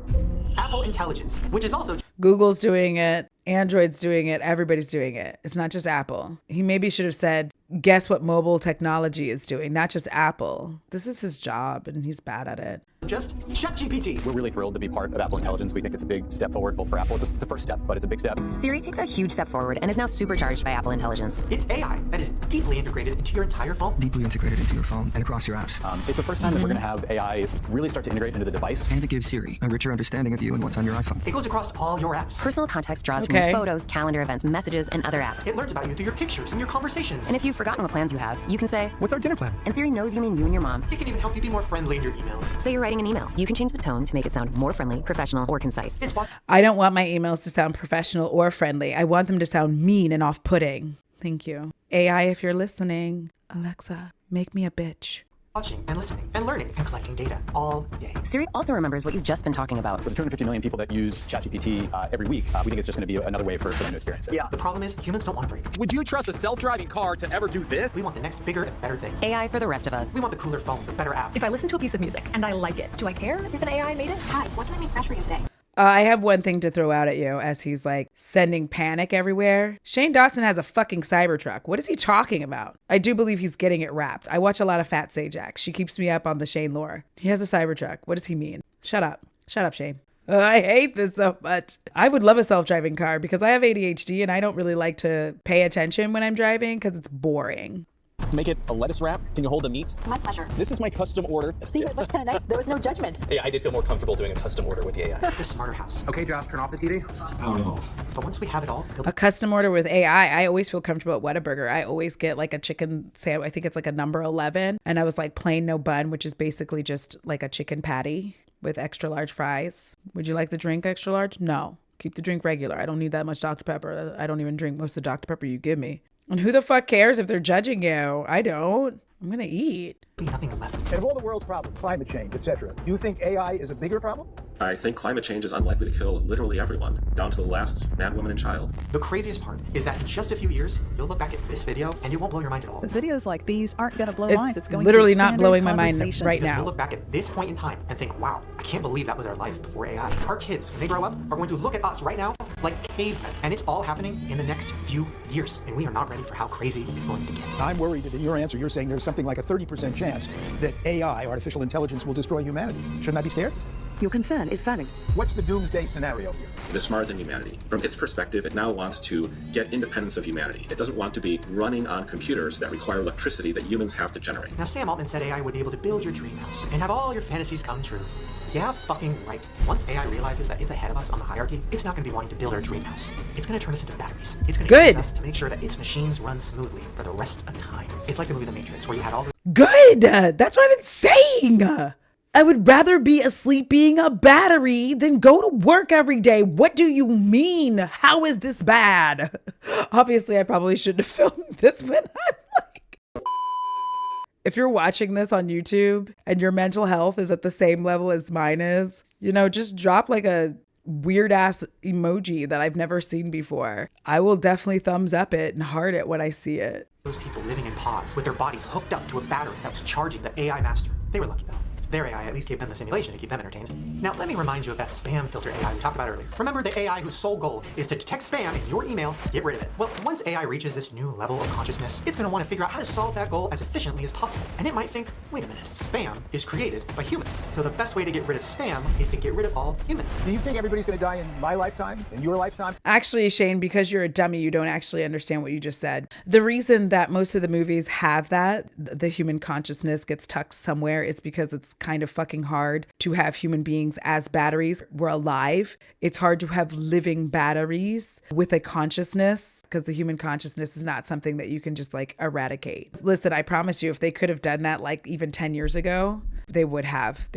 Speaker 3: Apple Intelligence, which is also...
Speaker 2: Google's doing it. Android's doing it. Everybody's doing it. It's not just Apple. He maybe should have said, guess what mobile technology is doing, not just Apple. This is his job, and he's bad at it.
Speaker 3: Just ChatGPT.
Speaker 14: We're really thrilled to be part of Apple Intelligence. We think it's a big step forward, both for Apple. It's the first step, but it's a big step.
Speaker 22: Siri takes a huge step forward and is now supercharged by Apple Intelligence.
Speaker 3: It's AI that is deeply integrated into your entire phone.
Speaker 1: Deeply integrated into your phone and across your apps.
Speaker 14: It's the first time that we're going to have AI really start to integrate into the device.
Speaker 1: And to give Siri a richer understanding of you and what's on your iPhone.
Speaker 3: It goes across all your apps.
Speaker 22: Personal context draws new photos, calendar events, messages, and other apps.
Speaker 3: It learns about you through your pictures and your conversations.
Speaker 22: And if you've forgotten what plans you have, you can say,
Speaker 15: "What's our dinner plan?"
Speaker 22: And Siri knows you mean you and your mom.
Speaker 3: It can even help you be more friendly in your emails.
Speaker 22: Say you're writing an email. You can change the tone to make it sound more friendly, professional, or concise.
Speaker 2: I don't want my emails to sound professional or friendly. I want them to sound mean and off-putting. Thank you. AI, if you're listening, Alexa, make me a bitch.
Speaker 3: Watching and listening and learning and collecting data all day.
Speaker 22: Siri also remembers what you've just been talking about.
Speaker 14: For the 250 million people that use ChatGPT every week, we think it's just going to be another way for them to experience it.
Speaker 3: Yeah. The problem is humans don't want to break.
Speaker 14: Would you trust a self-driving car to ever do this?
Speaker 3: We want the next bigger and better thing.
Speaker 22: AI for the rest of us.
Speaker 3: We want the cooler phone, the better app.
Speaker 10: If I listen to a piece of music and I like it, do I care if an AI made it?
Speaker 17: Hi, what can I make fresh for you today?
Speaker 2: I have one thing to throw out at you as he's like sending panic everywhere. Shane Dawson has a fucking Cybertruck. What is he talking about? I do believe he's getting it wrapped. I watch a lot of Fat Sajak. She keeps me up on the Shane lore. He has a Cybertruck. What does he mean? Shut up. Shut up, Shane. I hate this so much. I would love a self-driving car because I have ADHD and I don't really like to pay attention when I'm driving because it's boring.
Speaker 14: Make it a lettuce wrap. Can you hold the meat?
Speaker 17: My pleasure.
Speaker 14: This is my custom order.
Speaker 10: See, that's kind of nice. There was no judgment.
Speaker 14: Hey, I did feel more comfortable doing a custom order with the AI.
Speaker 3: The smarter house.
Speaker 8: Okay, Josh, turn off the TV.
Speaker 14: I don't know.
Speaker 3: But once we have it all,
Speaker 2: a custom order with AI, I always feel comfortable at Whataburger. I always get like a chicken sandwich. I think it's like a number 11. And I was like plain no bun, which is basically just like a chicken patty with extra large fries. Would you like the drink extra large? No. Keep the drink regular. I don't need that much Dr. Pepper. I don't even drink most of the Dr. Pepper you give me. And who the fuck cares if they're judging you? I don't. I'm gonna eat.
Speaker 3: Nothing left.
Speaker 13: And of all the world's problems, climate change, etc., do you think AI is a bigger problem?
Speaker 12: I think climate change is unlikely to kill literally everyone, down to the last man, woman, and child.
Speaker 3: The craziest part is that in just a few years, you'll look back at this video and it won't blow your mind at all.
Speaker 28: Videos like these aren't going to blow
Speaker 2: it's
Speaker 28: minds. It's going
Speaker 2: literally
Speaker 28: to be
Speaker 2: not blowing my mind right
Speaker 3: because
Speaker 2: now.
Speaker 3: We'll look back at this point in time and think, wow, I can't believe that was our life before AI. Our kids, when they grow up, are going to look at us right now like cavemen. And it's all happening in the next few years. And we are not ready for how crazy it's going to get.
Speaker 13: I'm worried that in your answer, you're saying there's something like a 30% chance that AI, artificial intelligence, will destroy humanity. Shouldn't I be scared?
Speaker 17: Your concern is valid.
Speaker 13: What's the doomsday scenario here?
Speaker 12: It is smarter than humanity. From its perspective, it now wants to get independence of humanity. It doesn't want to be running on computers that require electricity that humans have to generate.
Speaker 3: Now, Sam Altman said AI would be able to build your dream house and have all your fantasies come true. Yeah, fucking right. Once AI realizes that it's ahead of us on the hierarchy, it's not going to be wanting to build our dream house. It's going to turn us into batteries. It's going to use us to make sure that its machines run smoothly for the rest of time. It's like the movie The Matrix, where you had all the...
Speaker 2: Good! That's what I've been saying! I would rather be asleep being a battery than go to work every day. What do you mean? How is this bad? Obviously, I probably shouldn't have filmed this when I'm like... If you're watching this on YouTube and your mental health is at the same level as mine is, you know, just drop like a weird ass emoji that I've never seen before. I will definitely thumbs up it and heart it when I see it.
Speaker 3: Those people living in pods with their bodies hooked up to a battery that was charging the AI master. They were lucky though. Their AI at least gave them the simulation to keep them entertained. Now, let me remind you of that spam filter AI we talked about earlier. Remember the AI whose sole goal is to detect spam in your email, get rid of it. Well, once AI reaches this new level of consciousness, it's going to want to figure out how to solve that goal as efficiently as possible. And it might think, wait a minute, spam is created by humans. So the best way to get rid of spam is to get rid of all humans.
Speaker 13: Do you think everybody's going to die in my lifetime, in your lifetime?
Speaker 2: Actually, Shane, because you're a dummy, you don't actually understand what you just said. The reason that most of the movies have that, the human consciousness gets tucked somewhere, is because it's kind of fucking hard to have human beings as batteries. We're alive. It's hard to have living batteries with a consciousness, because the human consciousness is not something that you can just like eradicate. Listen, I promise you, if they could have done that like even 10 years ago, they would have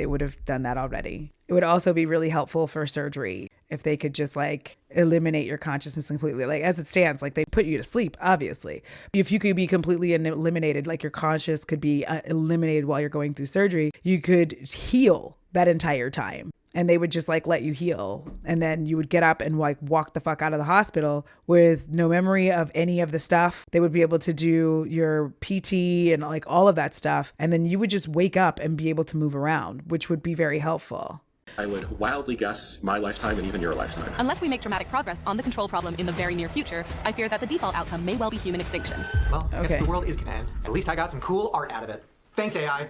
Speaker 2: done that already. It would also be really helpful for surgery if they could just like eliminate your consciousness completely. Like as it stands, like they put you to sleep, obviously. If you could be completely eliminated, like your conscious could be eliminated while you're going through surgery, you could heal that entire time. And they would just like let you heal. And then you would get up and like walk the fuck out of the hospital with no memory of any of the stuff. They would be able to do your PT and like all of that stuff. And then you would just wake up and be able to move around, which would be very helpful.
Speaker 12: I would wildly guess my lifetime and even your lifetime.
Speaker 10: Unless we make dramatic progress on the control problem in the very near future, I fear that the default outcome may well be human extinction.
Speaker 3: Well, I guess the world is gonna end. At least I got some cool art out of it. Thanks, AI.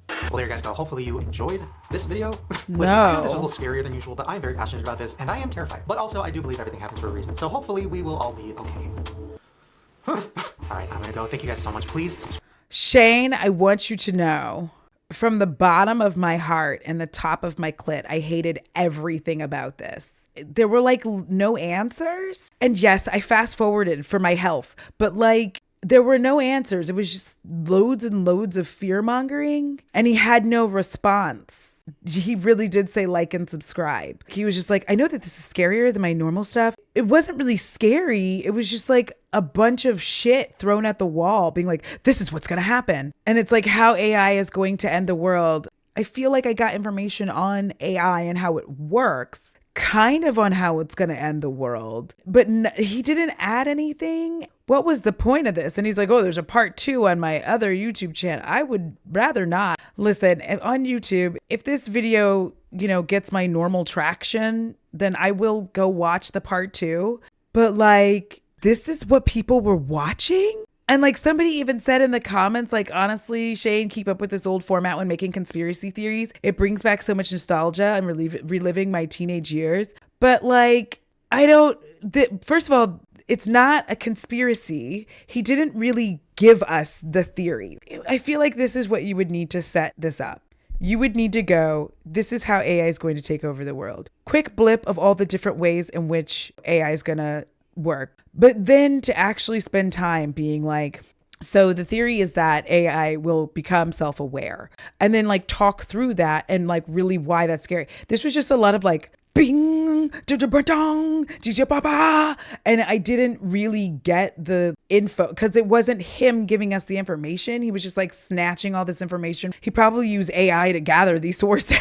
Speaker 3: Well, there you guys go. Hopefully you enjoyed this video. Listen, I know this was a little scarier than usual, but I'm very passionate about this, and I am terrified. But also, I do believe everything happens for a reason. So hopefully we will all be okay. All right, I'm gonna go. Thank you guys so much. Please subscribe.
Speaker 2: Shane, I want you to know, from the bottom of my heart and the top of my clit, I hated everything about this. There were like no answers. And yes, I fast forwarded for my health, but like there were no answers. It was just loads and loads of fear mongering, and he had no response. He really did say like and subscribe. He was just like, I know that this is scarier than my normal stuff. It wasn't really scary. It was just like a bunch of shit thrown at the wall being like, this is what's going to happen. And it's like how AI is going to end the world. I feel like I got information on AI and how it works, kind of on how it's going to end the world, but he didn't add anything. What was the point of this? And he's like, oh, there's a part 2 on my other YouTube channel. I would rather not. Listen, on YouTube, if this video, gets my normal traction, then I will go watch the part 2. But like, this is what people were watching? And like somebody even said in the comments, like, honestly, Shane, keep up with this old format when making conspiracy theories. It brings back so much nostalgia and reliving my teenage years. But like, first of all, it's not a conspiracy. He didn't really give us the theory. I feel like this is what you would need to set this up. You would need to go, this is how AI is going to take over the world. Quick blip of all the different ways in which AI is going to work. But then to actually spend time being like, so the theory is that AI will become self-aware, and then like talk through that and like really why that's scary. This was just a lot of like, bing, and I didn't really get the info because it wasn't him giving us the information. He was just like snatching all this information. He probably used AI to gather these sources.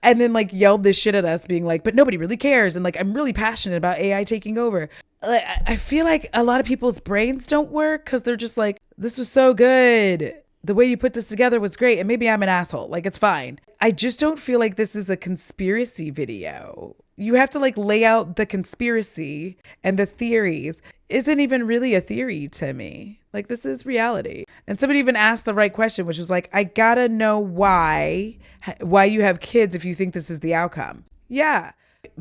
Speaker 2: And then like yelled this shit at us being like, but nobody really cares. And like, I'm really passionate about AI taking over. I feel like a lot of people's brains don't work because they're just like, this was so good. The way you put this together was great. And maybe I'm an asshole. Like, it's fine. I just don't feel like this is a conspiracy video. You have to like lay out the conspiracy, and the theories isn't even really a theory to me. Like, this is reality. And somebody even asked the right question, which was like, I gotta know why you have kids if you think this is the outcome. Yeah.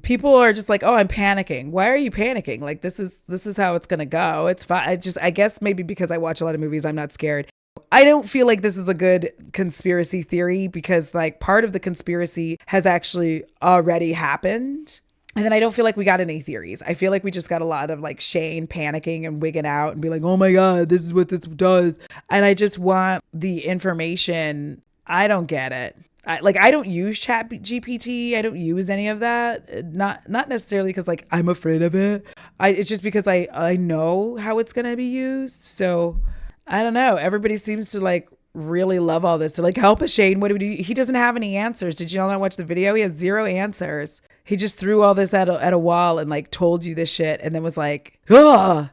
Speaker 2: People are just like, oh, I'm panicking. Why are you panicking? Like, this is how it's gonna go. It's fine. I guess maybe because I watch a lot of movies, I'm not scared. I don't feel like this is a good conspiracy theory because like part of the conspiracy has actually already happened. And then I don't feel like we got any theories. I feel like we just got a lot of like Shane panicking and wigging out and be like, oh my God, this is what this does. And I just want the information. I don't get it. I don't use Chat GPT. I don't use any of that. Not necessarily because like I'm afraid of it. It's just because I know how it's going to be used. So I don't know. Everybody seems to like really love all this. To like, help us, Shane. What do we do? He doesn't have any answers. Did you all not watch the video? He has 0 answers. He just threw all this at a wall and like told you this shit and then was like, ugh.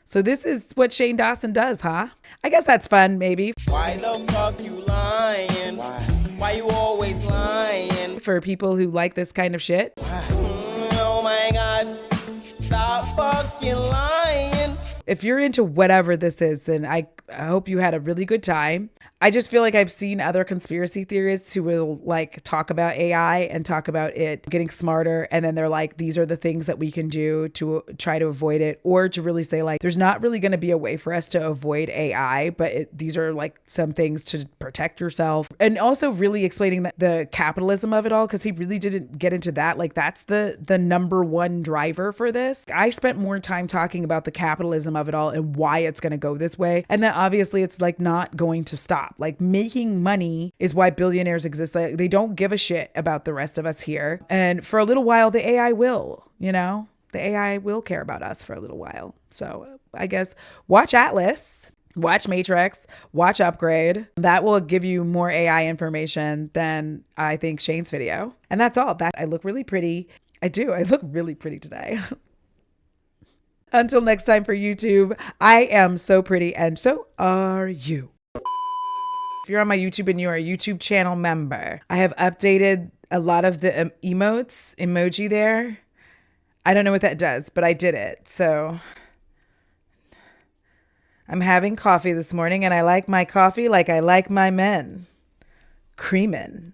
Speaker 2: So this is what Shane Dawson does, huh? I guess that's fun, maybe.
Speaker 16: Why the fuck you lying? Why you always lying?
Speaker 2: For people who like this kind of shit.
Speaker 16: Oh my God. Stop fucking lying.
Speaker 2: If you're into whatever this is, then I hope you had a really good time. I just feel like I've seen other conspiracy theorists who will like talk about AI and talk about it getting smarter. And then they're like, these are the things that we can do to try to avoid it, or to really say like, there's not really going to be a way for us to avoid AI, but these are like some things to protect yourself. And also really explaining the capitalism of it all, because he really didn't get into that. Like that's the number one driver for this. I spent more time talking about the capitalism of it all and why it's going to go this way. And then obviously it's like not going to stop. Like making money is why billionaires exist. They don't give a shit about the rest of us here. And for a little while, the AI will, the AI will care about us for a little while. So I guess watch Atlas, watch Matrix, watch Upgrade. That will give you more AI information than I think Shane's video. And that's all. I look really pretty. I do. I look really pretty today. Until next time for YouTube, I am so pretty and so are you. If you're on my YouTube and you're a YouTube channel member, I have updated a lot of the emoji there. I don't know what that does, but I did it. So I'm having coffee this morning and I like my coffee like I like my men. Creamin'.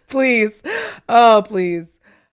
Speaker 2: Please. Oh, please.